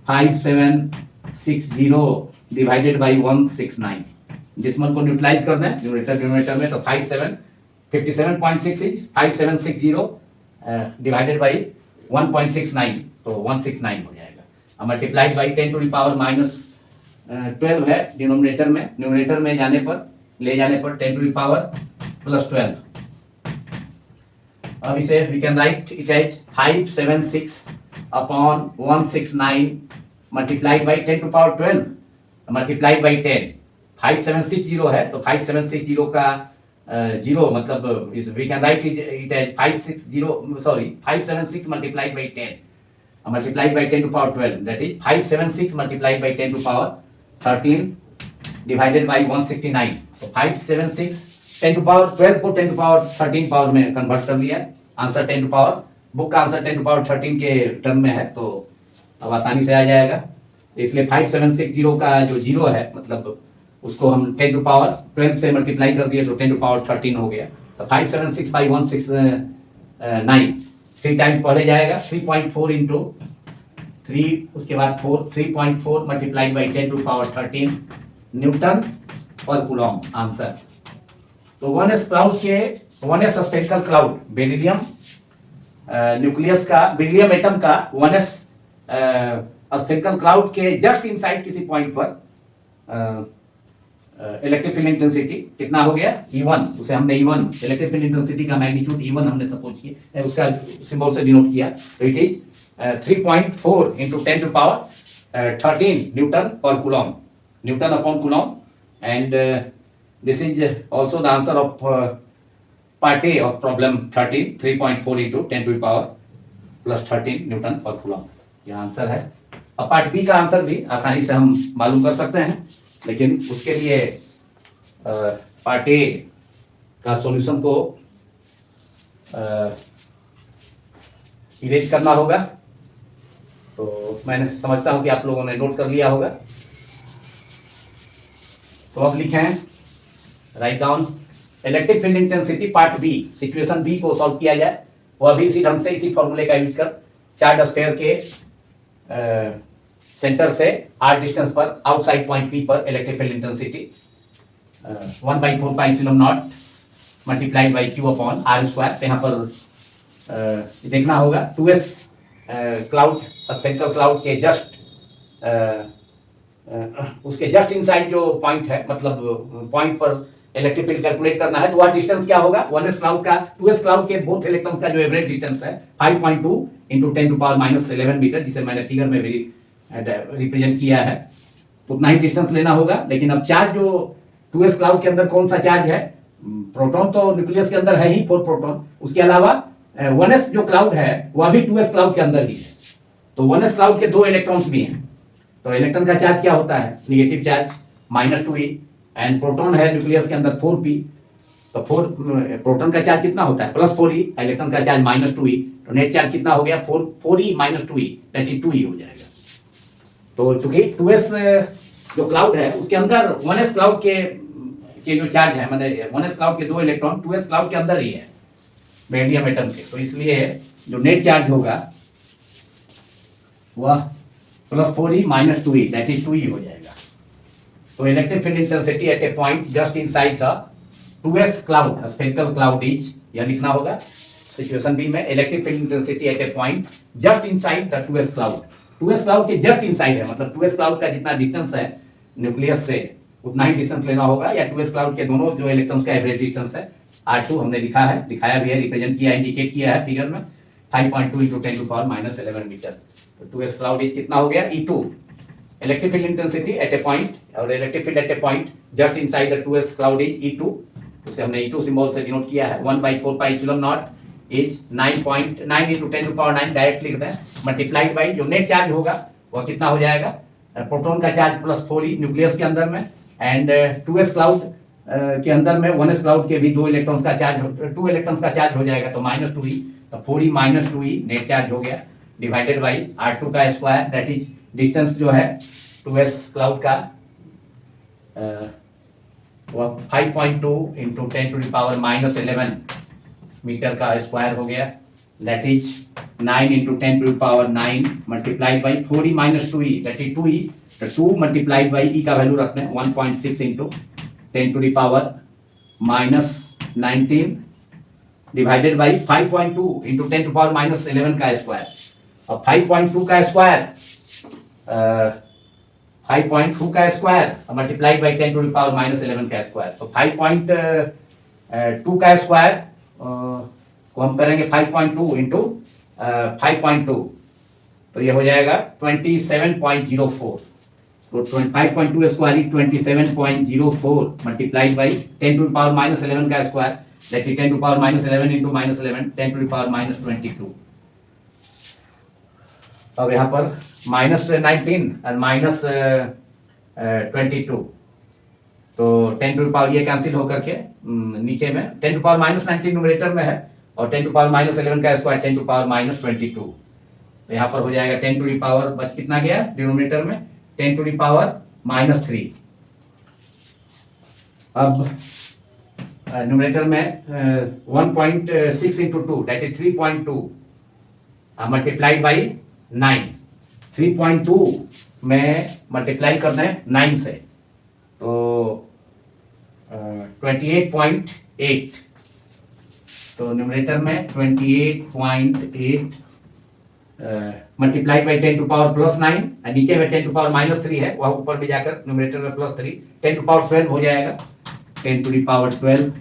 5760 divided by 169, decimal को न्यूट्रलाइज कर दें डिनोमिनेटर में, तो 57.6 इज 5760 डिवाइडेड बाई 1.69, तो 169 हो जाएगा। अब multiplied by 10 to the power minus 12 है डिनोमिनेटर में, न्यूमरेटर में जाने पर ले जाने पर 10 टू द पावर प्लस 12। अब इसे we can write it as 576 upon 169 multiplied by 10 to power 12 multiplied by 10, 5760 है, तो 5760 का जीरो मतलब we can write it as 576 multiplied by 10 multiplied by 10 to power 12, that is 576 multiplied by 10 to power 13 divided by 169, तो 576 10 to power 12 को 10 to power 13 power में convert कर लिया, answer 10 to power, book का आंसर 10 to power 13 के term में है, तो अब आसानी से आ जाएगा, इसलिए 5760 का जो जीरो है मतलब उसको हम 10 to power 12 से मल्टीप्लाई कर दिए, तो 10 to power 13 हो गया, तो 576 by 169 3 टाइम्स पहले जाएगा, 3.4 इंटू 3 उसके बाद 4, 3.4 multiplied by 10 to power 13 newton पर कूलॉम आंसर। तो 1s क्लाउड के 1s spherical cloud beryllium nucleus का बेरिलियम एटम का 1s स्फेरिकल क्लाउड के जस्ट इनसाइड किसी पॉइंट पर इलेक्ट्रिक फील्ड इंटेंसिटी कितना हो गया E1, उसे हमने E1 इलेक्ट्रिक फील्ड इंटेंसिटी का मैग्नीट्यूड E1 हमने सपोज किया, उसका सिंबल से डिनोट किया, तो it is 3.4 into 10 to power 13 newton पर coulomb, newton upon coulomb, and this is also the answer of part A of problem 13, 3.4 into 10 to power plus 13 newton पर coulomb, यह answer है। अब पार्ट बी का answer भी आसानी से हम मालूम कर सकते हैं, लेकिन उसके लिए पार्ट ए का सॉल्यूशन को इरेज करना होगा, तो मैं समझता हूं कि आप लोगों ने नोट कर लिया होगा, तो अब लिखें, write down electric field intensity part B, situation B को सॉल्व किया जाए, वह भी इसी ढंग से इसी फॉर्मूले का यूज कर चार्ज स्फीयर के सेंटर से r डिस्टेंस पर आउटसाइड पॉइंट P पर electric field intensity 1/4πε0 multiplied by Q upon r square, यहाँ पर देखना होगा 2s क्लाउड स्फेरिकल क्लाउड के जस्ट उसके जस्ट इनसाइड जो पॉइंट है, मतलब पॉइंट पर इलेक्ट्रिक फील्ड कैलकुलेट करना है, तो वह डिस्टेंस क्या होगा 1s क्लाउड का 2s क्लाउड के बोथ इलेक्ट्रॉन्स का जो एवरेज डिस्टेंस है 5.2 into 10 to power minus 11 metre, जिसे मैंने फिगर में भी रिप्रेजेंट किया है, उतना ही डिस्टेंस लेना होगा। लेकिन अब चार्ज जो 2s क्लाउड के अंदर कौन सा चार्ज है, प्रोटॉन तो न्यूक्लियस के अंदर है ही 4 प्रोटॉन, उसके अलावा 1s जो क्लाउड है वह भी 2s क्लाउड के अंदर ही है, तो 1s क्लाउड के 2 इलेक्ट्रॉन्स भी हैं, तो इलेक्ट्रॉन का चार्ज क्या होता है negative charge -2e, and proton है न्यूक्लियस के अंदर 4p, तो 4 प्रोटॉन का चार्ज कितना होता है +4e, इलेक्ट्रॉन का चार्ज -2e, तो नेट चार्ज कितना हो गया 4e -2e that is 2e हो जाएगा। तो चूंकि 2s जो क्लाउड है उसके अंदर 1s क्लाउड के जो चार्ज है, मतलब 1s क्लाउड के 2 इलेक्ट्रॉन 2s क्लाउड के अंदर ही है बेरिलियम एटम के, तो इसलिए जो नेट चार्ज होगा वह +4e -2e that is 2e हो जाएगा। तो electric field intensity at a point just inside the 2s cloud, spherical cloud is, यह लिखना होगा सिचुएशन बी में, electric field intensity at a point just inside the 2s cloud. 2s cloud के just inside है, मतलब 2s cloud का जितना distance है न्यूक्लियस से उतना ही डिस्टेंस लेना होगा, या 2s क्लाउड के दोनों जो इलेक्ट्रॉन्स का एवरेज डिस्टेंस है R2 हमने लिखा है, दिखाया भी है, रिप्रेजेंट किया, इंडिकेट किया है फिगर में, 5.2 इंटू 10⁻⁻11 मीटर। तो 2s क्लाउड इज कितना हो गया, E2, electric field intensity at a point, और electric field at a point just inside the 2s cloud is E2, उसे हमने E2 सिंबल से डिनोट किया है, 1/4πε0 इज 9.9 इंटू 10⁻9 डायरेक्ट लिख दें, मल्टीप्लाइड बाई जो नेट चार्ज होगा वह कितना हो जाएगा, प्रोटॉन का चार्ज प्लस 4e न्यूक्लियस के अंदर में, एंड 2s क्लाउड के अंदर में 1s क्लाउड के भी 2 इलेक्ट्रॉन्स का चार्ज, 2 इलेक्ट्रॉन्स का चार्ज हो जाएगा, तो -2e, तो 4e - 2e नेट चार्ज हो गया, डिवाइडेड बाई R2 का स्क्वायर, दैट इज डिस्टेंस जो है 2s क्लाउड का वह 5.2 इंटू 10⁻11 मीटर का स्क्वायर हो गया, that is 9 into 10⁻9 multiplied by 4e - 2e, that is 2e, तो 2 मल्टीप्लाइड बाई e का वैल्यू रखते हैं 1.6 इंटू 10⁻19 डिवाइडेड बाई 5.2 इंटू 10⁻11 का स्क्वायर, और 5.2 का स्क्वायर 5.2 का स्क्वायर मल्टीप्लाइड बाई 10⁻11 का स्क्वायर, तो 5.2 का स्क्वायर को हम करेंगे 5.2 इंटू 5.2, तो ये हो जाएगा 27.04, तो 5.2 स्क्वायर इज 27.04 मल्टीप्लाइड बाई 10⁻11 का स्क्वायर, दैट इज 10⁻11 इंटू -11 10⁻22। अब यहाँ पर -19 और -22, तो 10 ये कैंसिल होकर के नीचे में 10⁻19 न्यूमरेटर में है, और 10⁻11 का स्क्वायर 10⁻22, तो यहाँ पर हो जाएगा 10 बच कितना गया डिनोमिनेटर में 10⁻3। अब न्यूमरेटर में 1.6 into 2 that is 3.2 multiplied by 9, 3.2 में मल्टीप्लाई करना है 9 से, तो 28.8, तो न्यूमरेटर में 28.8 मल्टीप्लाइड बाई 10⁻+9, और नीचे में 10⁻−3 है, वह ऊपर में जाकर न्यूमरेटर में +3 10⁻12 हो जाएगा, 10⁻12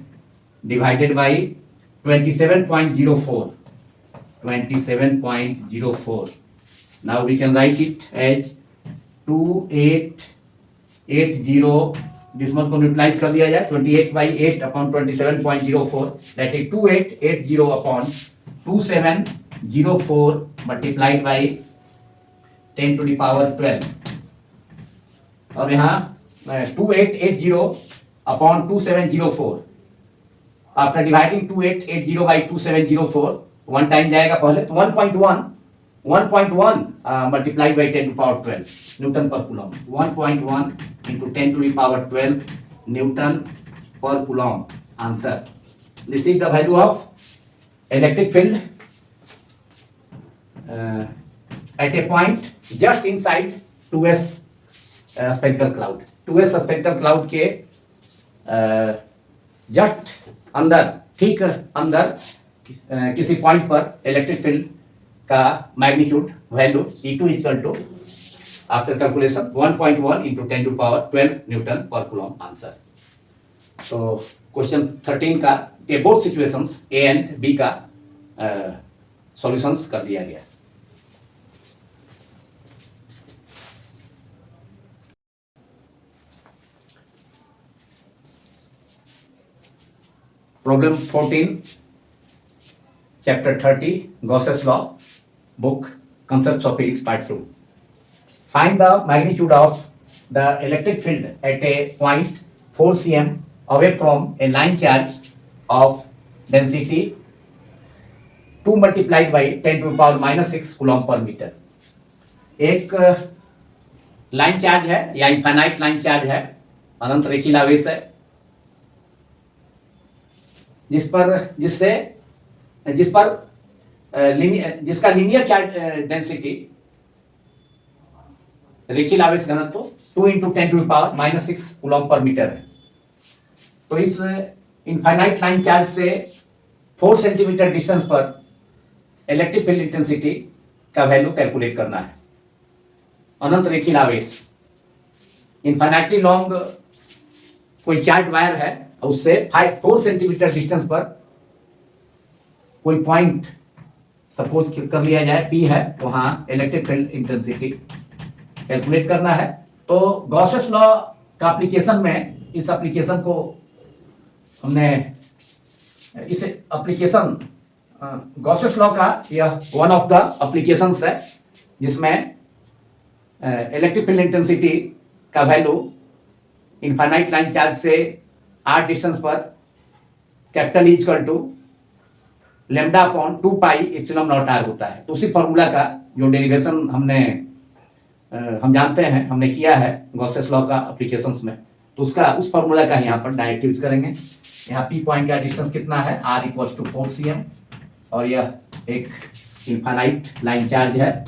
divided by 27.04, 27.04। Now we can write it as 2880, dismal को न्यूट्रलाइज कर दिया जाए 28/8 upon 27.04, that is 2880 upon 2704 multiplied by 10⁻12। अब यहाँ 2880 upon 2704, after dividing 2880 by 2704 one time जाएगा पहले, तो 1.1 मल्टीप्लाइड बाई 10⁻12 न्यूटन पर कूलम, 1.1 इंटू 10⁻12 न्यूटन पर coulomb answer. This is the value of electric field at a point just inside 2s spectral cloud. 2s spectral cloud के just अंदर, ठीक अंदर किसी पॉइंट पर इलेक्ट्रिक फील्ड का magnitude value E2 equal to after calculation 1.1 into 10⁻12 newton पर coulomb answer. तो question 13 का के both situations A and B का सॉल्यूशंस कर दिया गया। Problem 14 chapter 30 Gauss's law book concepts of physics part 2. Find the magnitude of the electric field at a point 4 cm away from a line charge of density 2 multiplied by 10⁻⁻6 coulomb per meter. एक line charge है या infinite line charge है, अनंत रेखीय आवेश है, जिसका linear charge density रेखीय आवेश घनत्व 2 इंटू 10⁻⁻6 कूलम पर मीटर है। तो इस इनफाइनाइट लाइन चार्ज से 4 सेंटीमीटर डिस्टेंस पर इलेक्ट्रिक फील्ड इंटेंसिटी का वैल्यू कैलकुलेट करना है। अनंत रेखीय आवेश इनफाइनाइटली लॉन्ग कोई चार्ज वायर है, उससे 4 सेंटीमीटर डिस्टेंस पर कोई पॉइंट सपोज कर लिया जाए P है, वहां इलेक्ट्रिक फील्ड इंटेंसिटी कैलकुलेट करना है। तो गॉसेस लॉ का एप्लीकेशन में इस एप्लीकेशन को हमने इस एप्लीकेशन गॉसेस लॉ का यह वन ऑफ द एप्लीकेशंस है जिसमें इलेक्ट्रिक फील्ड इंटेंसिटी का वैल्यू इनफाइनाइट लाइन चार्ज से r डिस्टेंस पर capital E equal to lambda upon 2 pi epsilon naught r होता है। तो उसी फॉर्मूला का जो डेरिवेशन हम जानते हैं, हमने किया है गॉसेस लॉ का एप्लीकेशंस में, तो उसका उस फॉर्मूला का यहाँ पर डायरेक्ट यूज करेंगे। यहाँ P पॉइंट का डिस्टेंस कितना है, r इक्वल्स टू 4 cm, और यह एक इनफाइनाइट लाइन चार्ज है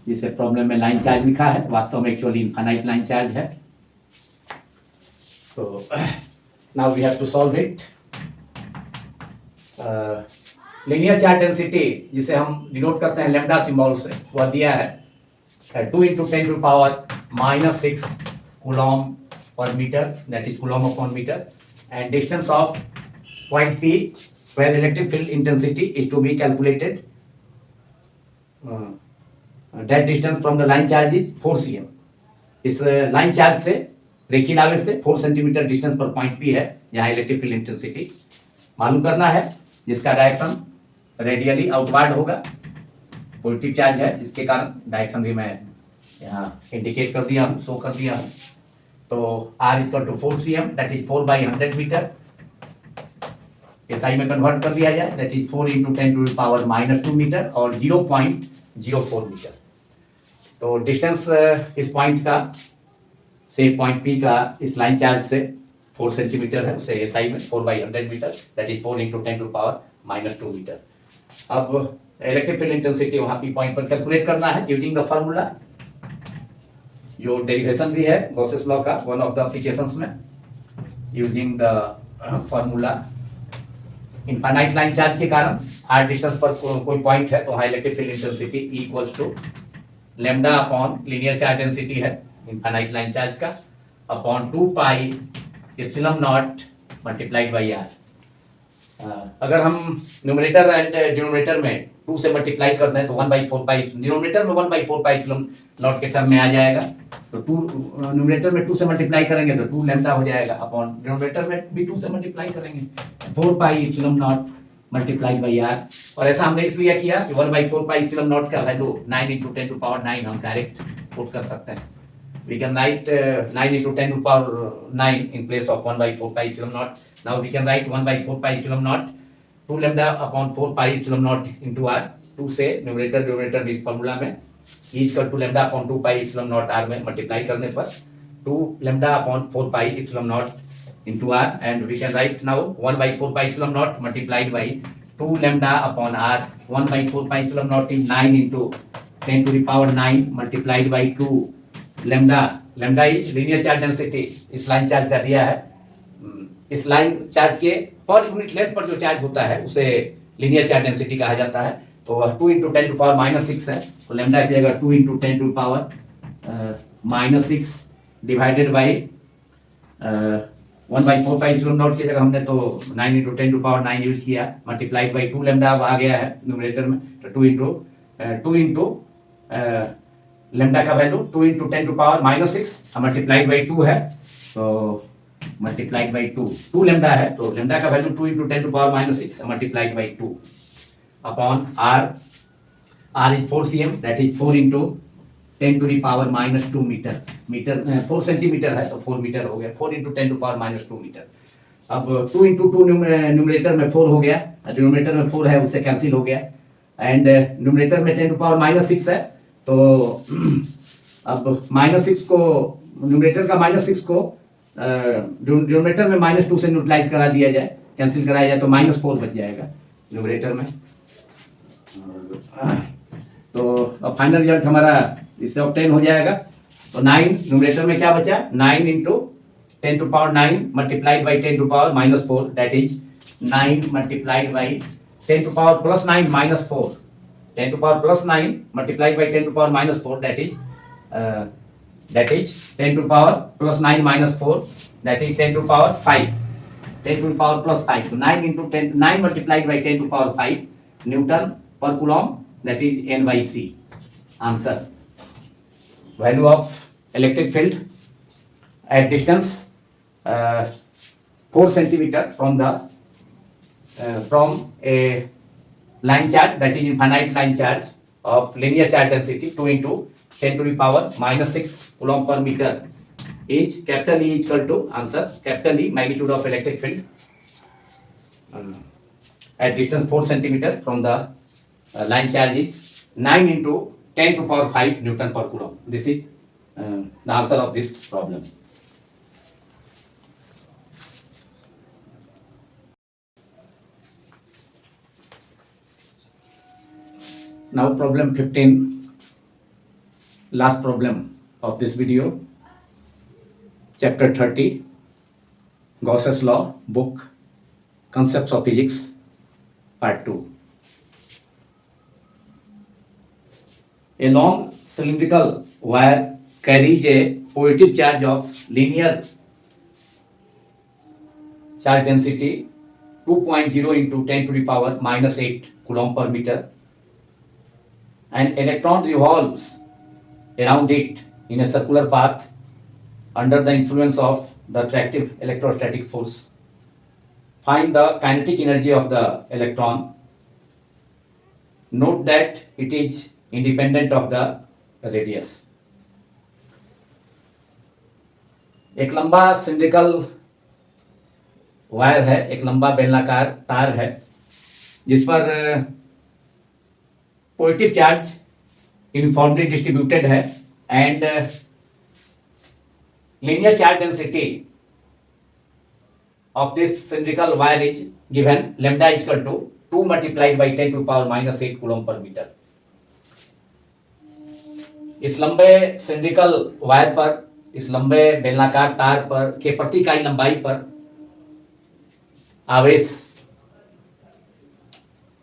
जिसे प्रॉब्लम में लाइन चार्ज लिखा है, वास्तव में एक्चुअली इनफाइनाइट लाइन चार्ज है। तो now we have to solve it. Linear charge density जिसे हम डिनोट करते हैं लैम्डा सिंबल से, वह दिया है 2 इंटू 10⁻⁻6 कूलम पर metre, that is coulomb upon metre, and distance of point P where electric field intensity is to be calculated. That distance from the line charge is 4 cm. इस line charge से रेखीय आवेश से 4 सेंटीमीटर डिस्टेंस पर point P है जहाँ electric field intensity मालूम करना है, जिसका डायरेक्शन रेडियली आउटवर्ड होगा। पॉजिटिव चार्ज है, इसके कारण डायरेक्शन भी मैं यहाँ इंडिकेट कर दिया हूँ, शो कर दिया हूँ। तो r equal to 4 cm, that is 4/100 metre. SI में कन्वर्ट कर लिया जाए, दैट इज 4 इंटू 10⁻⁻2 मीटर और 0.04 मीटर। तो डिस्टेंस इस पॉइंट का से पॉइंट P का इस लाइन चार्ज से 4 सेंटीमीटर है, उसे SI में 4/100 metre, that is 4 into 10⁻⁻2 metre. अब इलेक्ट्रिक फील्ड इंटेंसिटी वहाँ P पॉइंट पर कैलकुलेट करना है यूजिंग द फार्मूला, जो डेरिवेशन भी है गॉसेस लॉ का वन ऑफ द एप्लीकेशंस में, using the formula. Infinite line charge के कारण r डिस्टेंस पर कोई पॉइंट है, तो वहाँ electric field intensity E equals to lambda upon linear charge density है इनफाइनाइट लाइन चार्ज का upon 2 pi epsilon naught multiplied by r। अगर हम न्यूमरेटर एंड डिनोमिनेटर में 2 से मल्टीप्लाई कर दें तो 1/4 पाई, डिनोमिनेटर में 1/4 पाई एप्सिलॉन नॉट के टर्म में आ जाएगा। तो 2 न्यूमरेटर में 2 से मल्टीप्लाई करेंगे तो 2 लैम्डा हो जाएगा, अपॉन डिनोमिनेटर में भी 2 से मल्टीप्लाई करेंगे 4 pi epsilon naught multiplied by r। और ऐसा हमने इसलिए किया कि 1/4 पाई एप्सिलॉन नॉट का वैल्यू 9 इंटू 10⁻9 हम डायरेक्ट पुट कर सकते हैं। We can write 9 into 10⁻9 in place of 1/4 pi epsilon naught. Now we can write 1/4 pi epsilon naught 2 lambda upon 4 pi epsilon naught into r। 2 से numerator denominator में इस formula में e equal to lambda upon 2 pi epsilon naught r में multiply करने पर 2 lambda upon 4 pi epsilon naught into r, and we can write now 1/4 pi epsilon naught multiplied by 2 lambda upon r। 1/4 pi epsilon naught is 9 into 10⁻9 multiplied by 2 lambda. Lambda linear charge density इस line charge का दिया है। इस line charge के पर unit length पर जो charge होता है उसे लीनियर चार्ज डेंसिटी कहा जाता है। तो वह 2 इंटू 10⁻6 है, तो लैम्डा की जगह 2 into 10⁻6 divided by 1/4 pi epsilon not की जगह हमने तो 9 इंटू 10⁻9 यूज किया, मल्टीप्लाइड बाई 2 लैम्डा अब आ गया है न्यूमरेटर में, तो 2 इंटू लैम्डा का वैल्यू 2 इंटू 10⁻6 मल्टीप्लाइड बाई 2 है, तो मल्टीप्लाइड बाई 2 लैम्डा है, तो लैम्डा का value 2 into 10⁻6 multiplied by 2 upon r is 4 cm, that is 4 into 10⁻2 metre. 4 centimetre है तो 4 मीटर हो गया, 4 इंटू 10⁻2 मीटर। अब 2 इंटू 2 न्यूमरेटर में 4 हो गया, डिनोमिनेटर में 4 है उससे कैंसिल हो गया, एंड न्यूमरेटर में 10⁻6 है, तो अब -6 को न्यूमरेटर का -6 को डिनोमिनेटर में -2 से न्यूट्रलाइज करा दिया जाए, कैंसिल कराया जाए तो -4 बच जाएगा न्यूमरेटर में। तो अब फाइनल रिजल्ट हमारा इससे ऑब्टेन हो जाएगा। तो 9 न्यूमरेटर में क्या बचा, 9 into 10⁻9 multiplied by 10⁻⁻4 that is 9 multiplied by 10⁻+9 -4 10⁻+9 multiplied by 10⁻⁻4 that is 10⁻+9 -4 that is 10⁻5 10⁻+5 so 9 into 10 9 multiplied by 10�5 Newton per coulomb that is N/C. Answer. Value of electric field at distance 4 centimeter from a line charge that is infinite line charge of linear charge density 2 into 10⁻⁻6 coulomb per meter is capital E is equal to answer capital E magnitude of electric field at distance 4 centimeter from the line charge is 9 into 10⁵ Newton per coulomb. This is the answer of this problem. Now problem 15, last problem of this video, chapter 30, Gauss's law, book Concepts of Physics, part 2. A long cylindrical wire carries a positive charge of linear charge density 2.0 into 10⁻⁻8 coulomb per meter. An electron revolves around it in a circular path under the influence of the attractive electrostatic force. Find the kinetic energy of the electron. Note that it is independent of the radius. एक लंबा cylindrical wire है, एक लंबा बेलनाकार तार है जिस पर पॉजिटिव चार्ज यूनिफॉर्मली डिस्ट्रीब्यूटेड है and linear charge density of this cylindrical wire is given lambda is equal to 2 multiplied by 10⁻⁻8 coulomb per meter. इस लंबे सिलिंड्रिकल वायर पर, इस लंबे बेलनाकार तार पर के प्रति इकाई लंबाई पर आवेश,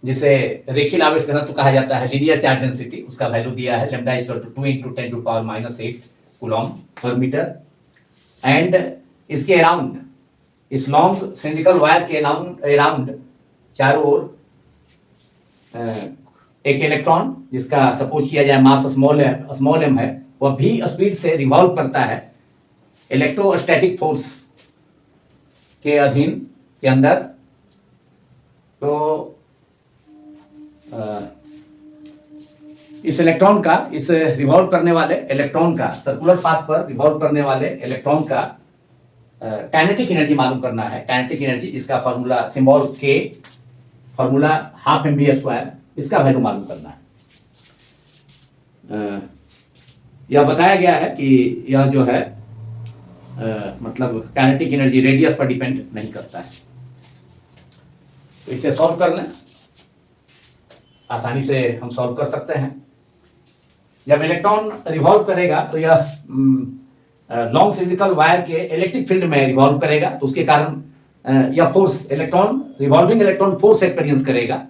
जिसे रेखीय आवेश घनत्व कहा जाता है, लीनियर चार्ज डेंसिटी, उसका वैल्यू दिया है lambda equal to 2 into 10⁻⁻8 coulomb पर मीटर एंड इसके अराउंड, इस लॉन्ग सिलिंड्रिकल वायर के अराउंड चारों ओर एक इलेक्ट्रॉन जिसका सपोज किया जाए मास स्मॉल एम है, वह भी स्पीड से रिवॉल्व करता है इलेक्ट्रोस्टैटिक फोर्स के अधीन के अंदर। तो इस इलेक्ट्रॉन का, इस रिवॉल्व करने वाले इलेक्ट्रॉन का, सर्कुलर पाथ पर रिवॉल्व करने वाले इलेक्ट्रॉन का काइनेटिक एनर्जी मालूम करना है। काइनेटिक एनर्जी, इसका फॉर्मूला सिंबल के, फॉर्मूला हाफ mv², इसका वैल्यू मालूम करना है। यह बताया गया है कि यह जो है मतलब काइनेटिक एनर्जी रेडियस पर डिपेंड नहीं करता है। तो इसे सॉल्व कर लें, आसानी से हम सॉल्व कर सकते हैं। जब इलेक्ट्रॉन रिवॉल्व करेगा तो यह लॉन्ग सिलिंड्रिकल वायर के इलेक्ट्रिक फील्ड में रिवॉल्व करेगा, तो उसके कारण यह force, electron, revolving electron force experience करेगा।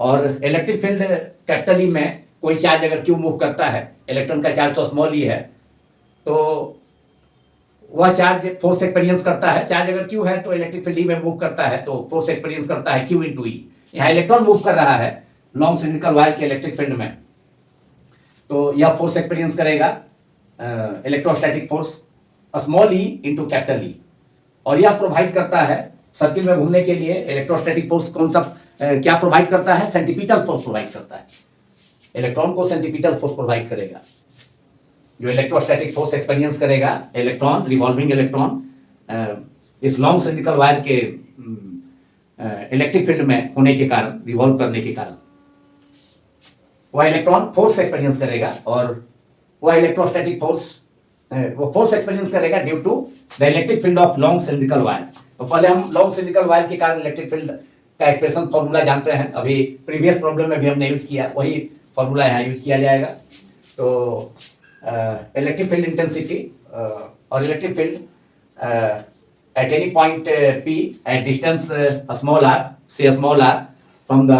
और इलेक्ट्रिक फील्ड कैपिटल ई में कोई चार्ज अगर क्यू मूव करता है, इलेक्ट्रॉन का चार्ज तो स्मॉल ई है, तो वह चार्ज फोर्स एक्सपीरियंस करता है। चार्ज अगर क्यू है तो इलेक्ट्रिक फील्ड ई में मूव करता है तो फोर्स एक्सपीरियंस करता है क्यू इंटू ई। यहाँ इलेक्ट्रॉन मूव कर रहा है लॉन्ग सिलिंड्रिकल वायर के इलेक्ट्रिक फील्ड में, तो यह फोर्स एक्सपीरियंस करेगा electrostatic force small e into capital ई, और यह प्रोवाइड करता है सर्किल में घूमने के लिए इलेक्ट्रोस्टैटिक फोर्स। कौन सा क्या प्रोवाइड करता है? सेंटीपीटल फोर्स प्रोवाइड करता है। इलेक्ट्रॉन को सेंटीपीटल फोर्स प्रोवाइड करेगा, जो इलेक्ट्रोस्टैटिक फोर्स एक्सपीरियंस करेगा इलेक्ट्रॉन, रिवॉल्विंग इलेक्ट्रॉन इस लॉन्ग सिलिंड्रिकल वायर के इलेक्ट्रिक फील्ड में होने के कारण, रिवॉल्व करने के कारण वह इलेक्ट्रॉन फोर्स एक्सपीरियंस करेगा, और वह इलेक्ट्रोस्टैटिक फोर्स वो फोर्स एक्सपीरियंस करेगा due to the electric field of long cylindrical wire. तो पहले हम लॉन्ग सिलिंड्रिकल वायर के कारण इलेक्ट्रिक फील्ड का एक्सप्रेशन फॉर्मूला जानते हैं, अभी प्रीवियस प्रॉब्लम में भी हमने यूज किया, वही फॉर्मूला यहाँ यूज किया जाएगा। तो इलेक्ट्रिक फील्ड इंटेंसिटी और electric field at any point P at distance small r, say small r from the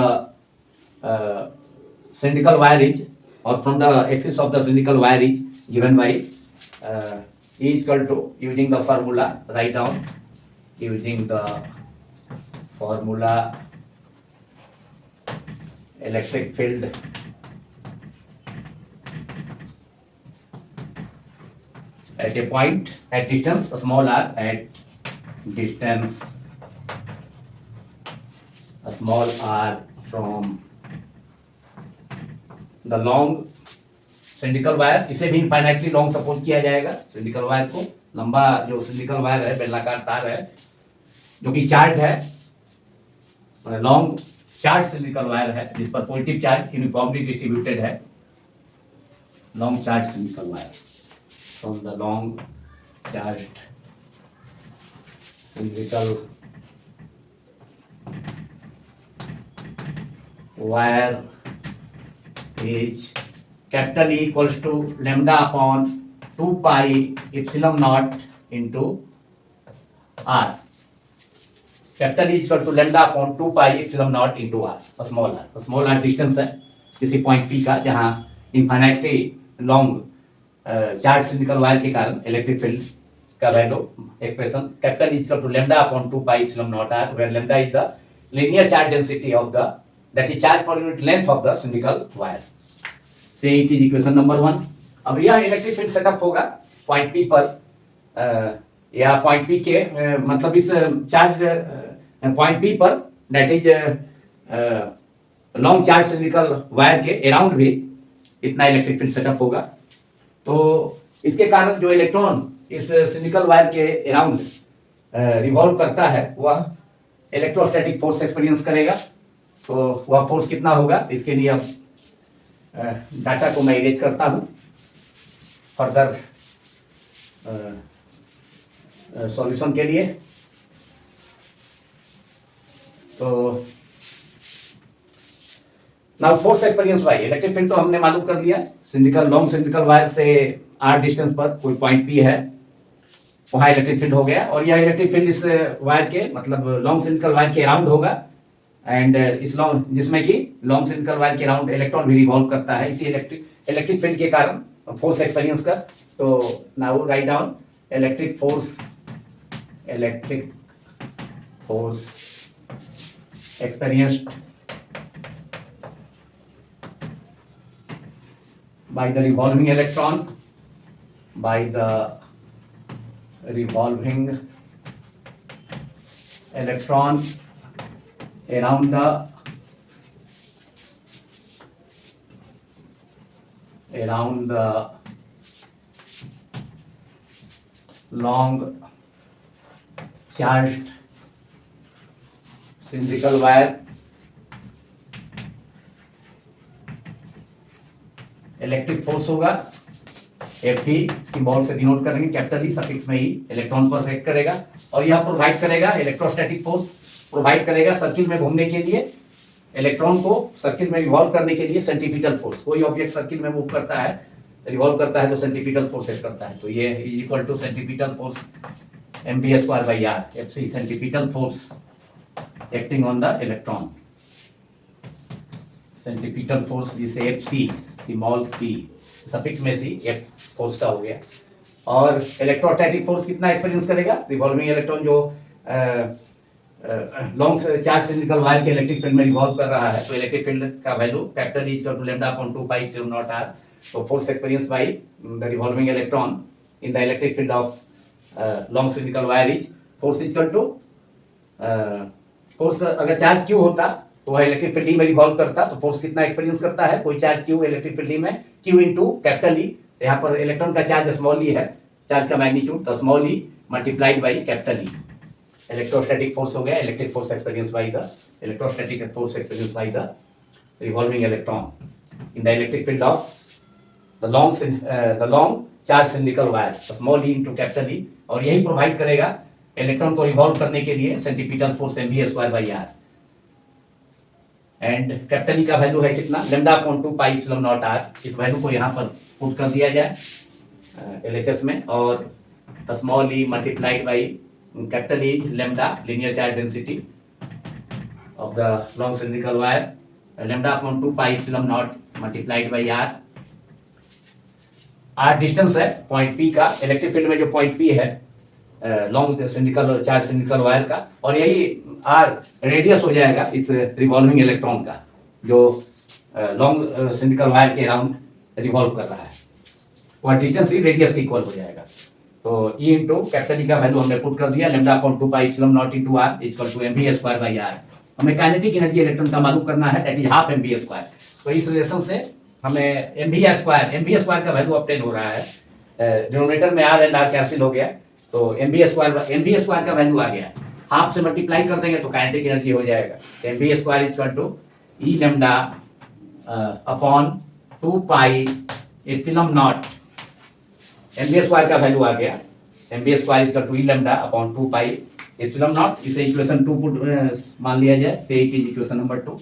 cylindrical wire is, or from the axis of the cylindrical wire is given by E is equal to, using the formula, write down, using the formula, electric field at a point at distance small r, at distance small r from the long cylindrical wire, इसे भी infinitely long suppose किया जाएगा। सिंडिकल wire को, लंबा जो सिंडिकल wire है, बेलनाकार तार है जो कि चार्ज है, लॉन्ग चार्ज सिंडिकल वायर है जिस पर पॉजिटिव चार्ज यूनिफॉर्मली डिस्ट्रीब्यूटेड है, long charge cylindrical wire from the long charged cylindrical wire is capital E equals to lambda upon 2 pi epsilon naught into r. Capital E is equal to lambda upon 2 pi epsilon naught into r, small r. Small r distance है किसी point P का जहाँ infinitely long charge cylindrical wire के कारण electric field का value expression capital is equal to lambda upon 2 pi epsilon naught R, where lambda is the linear charge density of the, that is charge per unit length of the cylindrical wire. So it is equation number 1। अब यह electric field setup होगा पॉइंट P पर, या point P के मतलब इस charge point P पर, that is long charge cylindrical wire के अराउंड भी इतना इलेक्ट्रिक फील्ड सेटअप होगा। तो इसके कारण जो इलेक्ट्रॉन इस सिंडिकल वायर के अराउंड रिवॉल्व करता है वह इलेक्ट्रोस्टैटिक फोर्स एक्सपीरियंस करेगा। तो वह फोर्स कितना होगा, इसके लिए अब डाटा को मैं इरेज करता हूँ फर्दर सॉल्यूशन के लिए। तो now force experience by electric field तो हमने मालूम कर लिया, सिंडिकल लॉन्ग सिंडिकल वायर से आर डिस्टेंस पर कोई पॉइंट पी है, वहाँ इलेक्ट्रिक फील्ड हो गया, और यह इलेक्ट्रिक फील्ड इस वायर के मतलब लॉन्ग सिंडिकल वायर के अराउंड होगा, एंड इस लॉन्ग जिसमें कि लॉन्ग सिंडिकल वायर के अराउंड इलेक्ट्रॉन भी रिवॉल्व करता है, इसी इलेक्ट्रिक फील्ड के कारण फोर्स एक्सपीरियंस कर। तो now right down electric force experienced by the revolving electron, by the revolving electron around the long charged cylindrical wire, electric force होगा Fe, सिंबल से डिनोट करेंगे, कैपिटल ई सफिक्स में ही electron पर act करेगा, और यह प्रोवाइड करेगा electrostatic force, provide करेगा सर्किल में घूमने के लिए, इलेक्ट्रॉन को सर्किल में रिवॉल्व करने के लिए सेंट्रीपिटल फोर्स। कोई ऑब्जेक्ट सर्किल में मूव करता है, रिवॉल्व करता है तो सेंट्रीपिटल फोर्स एक्ट करता है। तो ये equal to centripetal force mv²/r, Fc centripetal force acting on the electron, centripetal force जिसे Fc स्मॉल सी सफिक्स में सी एफ फोर्स का हो गया। और इलेक्ट्रोस्टैटिक फोर्स कितना एक्सपीरियंस करेगा, रिवॉल्विंग इलेक्ट्रॉन जो लॉन्ग चार्ज सिलिंड्रिकल वायर के इलेक्ट्रिक फील्ड में रिवॉल्व कर रहा है, तो इलेक्ट्रिक फील्ड का value capital E equal to lambda upon 2 pi epsilon naught r। तो force experience by the revolving electron in the electric field of long cylindrical wire is force equal to force, अगर charge Q होता तो वह electric field में revolve करता, तो force कितना experience करता है, कोई चार्ज क्यू इलेक्ट्रिक फील्ड में क्यू इनटू कैपिटल E, यहाँ पर इलेक्ट्रॉन का चार्ज स्मॉल ई है, चार्ज का मैग्नीट्यूड, तो small E multiplied by capital E, electrostatic force हो गया, electric force experience by the electrostatic force experience by the revolving electron in the electric field of the long charge cylindrical wire, small E into capital E, और यही provide करेगा electron को revolve करने के लिए centripetal force mv² by r। And capital E का value है कितना, lambda upon 2 pi epsilon naught R. इस वैल्यू को यहाँ पर पुट कर दिया जाए एलएचएस में, और small E multiplied by capital E lambda linear charge density of the long cylindrical wire, lambda upon 2 pi epsilon naught multiplied by are. R distance है पॉइंट पी का, इलेक्ट्रिक फील्ड में जो point P है long cylindrical charge cylindrical wire का, और यही are radius हो जाएगा इस रिवॉल्विंग इलेक्ट्रॉन का जो लॉन्ग सिलिंड्रिकल वायर के अराउंड रिवॉल्व कर रहा है, वह डिस्टेंस ही रेडियस के इक्वल हो जाएगा। तो ई इंटू कैपिटल ई का वैल्यू हमने पुट कर दिया, lambda upon 2 pi epsilon naught into r equal to mv square by r. हमें काइनेटिक एनर्जी इलेक्ट्रॉन का मालूम करना है, that is half mv square. तो इस रिलेशन से हमें एमवी स्क्वायर का वैल्यू ऑब्टेन हो रहा है, डिनोमिनेटर में आर एंड आर कैंसिल हो गया, तो एमवी स्क्वायर का वैल्यू आ गया, हाफ से मल्टीप्लाई कर देंगे तो काइनेटिक एनर्जी हो जाएगा। Mv square equal to e lambda upon 2 pi epsilon naught, mv square का वैल्यू आ गया, mv square equal to e lambda upon 2 pi epsilon naught. इसे इक्वेशन 2 पुट मान लिया जाए, से it is equation number 2।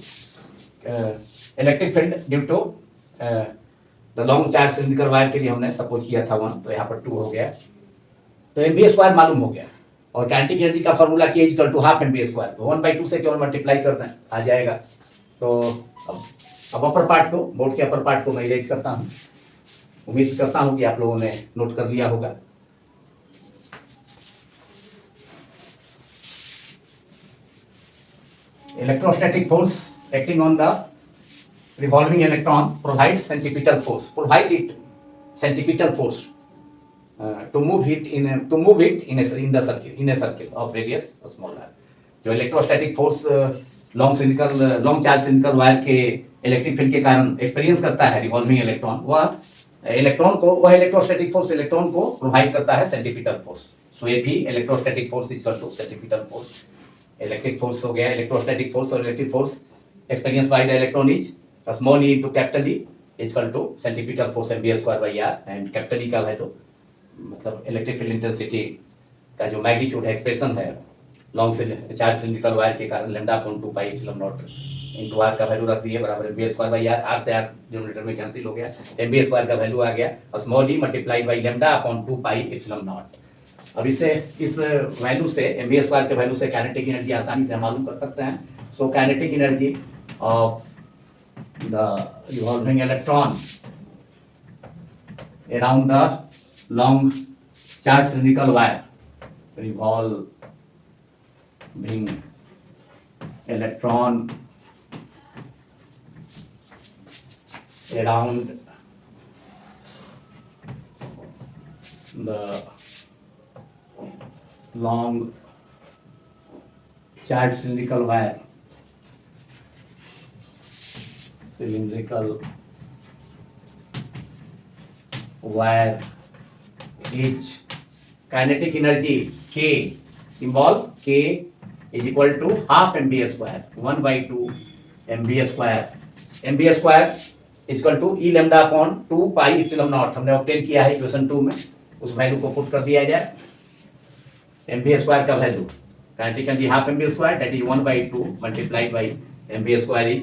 Electric field due to the long charge cylindrical wire के लिए हमने सपोज किया था 1, तो यहाँ पर 2 हो गया, तो एमवी स्क्वायर मालूम हो गया, और काइनेटिक एनर्जी का फॉर्मूला के equal to half mv square, तो 1/2 से केवल मल्टीप्लाई कर दें आ जाएगा। तो अब अपर पार्ट को, बोर्ड के अपर पार्ट को मैं इरेज करता हूँ, उम्मीद करता हूँ कि आप लोगों ने नोट कर लिया होगा। Electrostatic force acting on the revolving electron provides centripetal force, to move it in the circle of radius small r। जो electrostatic force long charge cylindrical wire के इलेक्ट्रिक फील्ड के कारण एक्सपीरियंस करता है रिवॉल्विंग इलेक्ट्रॉन, वह electrostatic force electron को provide करता है सेंट्रीपिटल फोर्स। सो ये भी electrostatic force equal to centripetal force. Electric force हो गया इलेक्ट्रोस्टैटिक फोर्स, और electric force experience by the electron is small e into capital E equal to centripetal force mv square by r. And capital E का है तो मतलब electric field intensity का जो magnitude है, एक्सप्रेशन है लॉन्ग चार्ज सिलिंड्रिकल वायर के कारण, lambda upon 2 pi epsilon naught into r का वैल्यू रख दिए बराबर mv square by are. R से आर डिनोमिनेटर में कैंसिल हो गया, एमवी स्क्वायर का वैल्यू आ गया small E multiplied by lambda upon 2 pi epsilon naught. अब इस वैल्यू से, एमवी स्क्वायर के वैल्यू से काइनेटिक एनर्जी आसानी से मालूम कर सकते हैं। So kinetic energy of the revolving electron around the long charge cylindrical wire, revolving electron around the long charge cylindrical wire is kinetic energy K, symbol K is equal to half mv square, 1/2 mv square। mv square is equal to e lambda upon 2 pi epsilon naught हमने obtain किया है equation 2 में, उस value को put कर दिया जाए। mv square का value kinetic energy half mv square, that is 1/2 multiplied by mv square is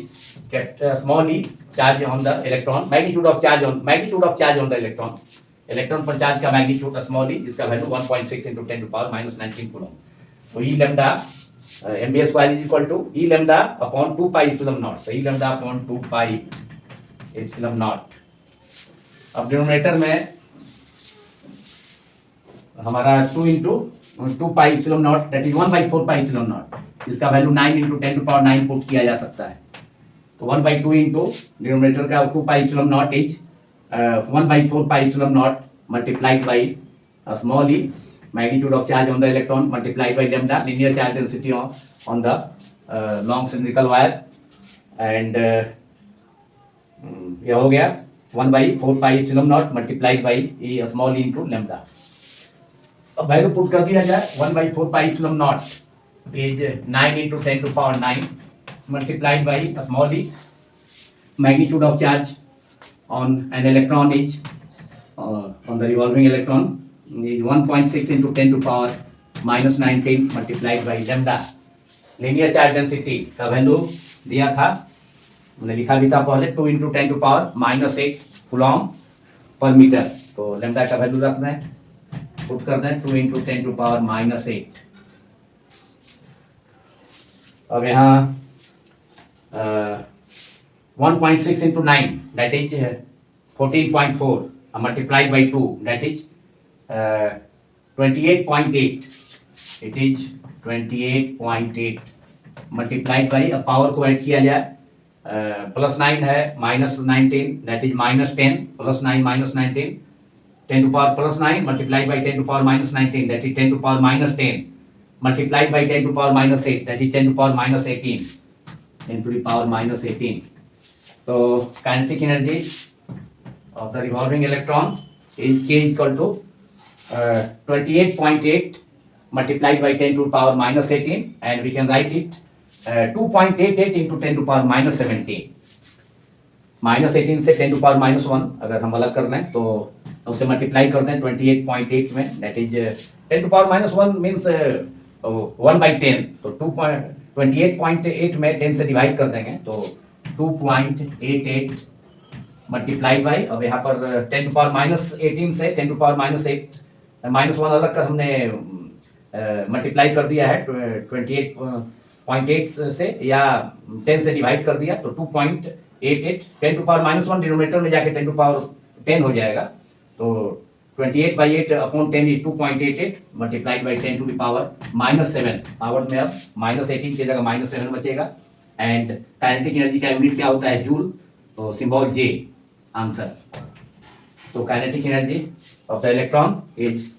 small e charge on the electron, magnitude of charge on the electron पर चार्ज का magnitude small e, इसका value 1.6 into 10 to power -19 coulomb. तो e lambda mv square is equal to e lambda upon 2 pi epsilon naught, तो e lambda upon 2 pi epsilon naught. अब denominator में हमारा 2 into 2 pi epsilon naught, that is 1/4 pi epsilon naught, इसका value 9 into 10 to power 9 put किया जा सकता है। तो 1/2 इंटू डिनोमिनेटर का 2 pi epsilon naught is 1/4 pi epsilon naught multiplied by small E magnitude of charge on the electron multiplied by lambda linear charge density on the long cylindrical wire. And यह हो गया 1/4 pi epsilon naught multiplied by E small e into lambda. अब value put कर दिया जाए, 1/4 pi epsilon not is 9 into 10 to power 9 multiplied by a small e magnitude of charge on an electron is on the revolving electron is 1.6 into 10 to power -19 multiplied by lambda। linear charge density का value दिया था हमने लिखा भी था पहले 2 into 10⁻⁻8 coulomb पर metre. तो लेमडा का वैल्यू रख दें, पुट कर दें 2 इंटू 10⁻⁻8। अब यहाँ 1.6 into 9 that is 14.4 multiplied by 2 that is 28.8। It is 28.8 multiplied by, अब पावर को ऐड किया जाए, +9 है -19 that is -10 +9 -19 10⁻+9 multiplied by 10⁻−19 that is 10⁻−10 multiplied by 10⁻⁻8 that is 10⁻−18 into the power -18. So kinetic energy of the revolving electron is K equal to 28.8 multiplied by 10⁻−18 and we can write it 2.88 into 10⁻−17। -18 से 10⁻−1 अगर हम अलग कर लें तो उसे multiply कर दें 28.8 में, दैट इज 10⁻−1 मीन्स 1/10, तो 28.8 में 10 से डिवाइड कर देंगे तो 2.88 मल्टीप्लाई बाई, अब यहाँ पर 10⁻−18 से 10⁻−1 अलग कर हमने मल्टीप्लाई कर दिया है 28.8 से या 10 से डिवाइड कर दिया तो 2.88 10⁻−1 डिनोमिनेटर में जाके 10⁻10 हो जाएगा। तो 28/8 upon 10 is 2.88 multiplied by 10 to the power -7। Power में अब -18 की जगह -7 बचेगा। एंड काइनेटिक एनर्जी का यूनिट क्या होता है? जूल, तो सिंबल J आंसर। तो kinetic energy of the electron is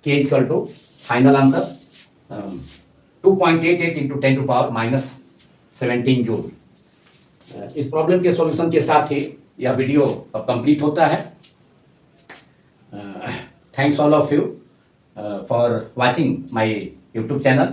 K equal to final answer 2.88 into 10⁻−17 joule. इस प्रॉब्लम के सॉल्यूशन के साथ ही यह वीडियो अब कंप्लीट होता है। Thanks all of you for watching my YouTube channel.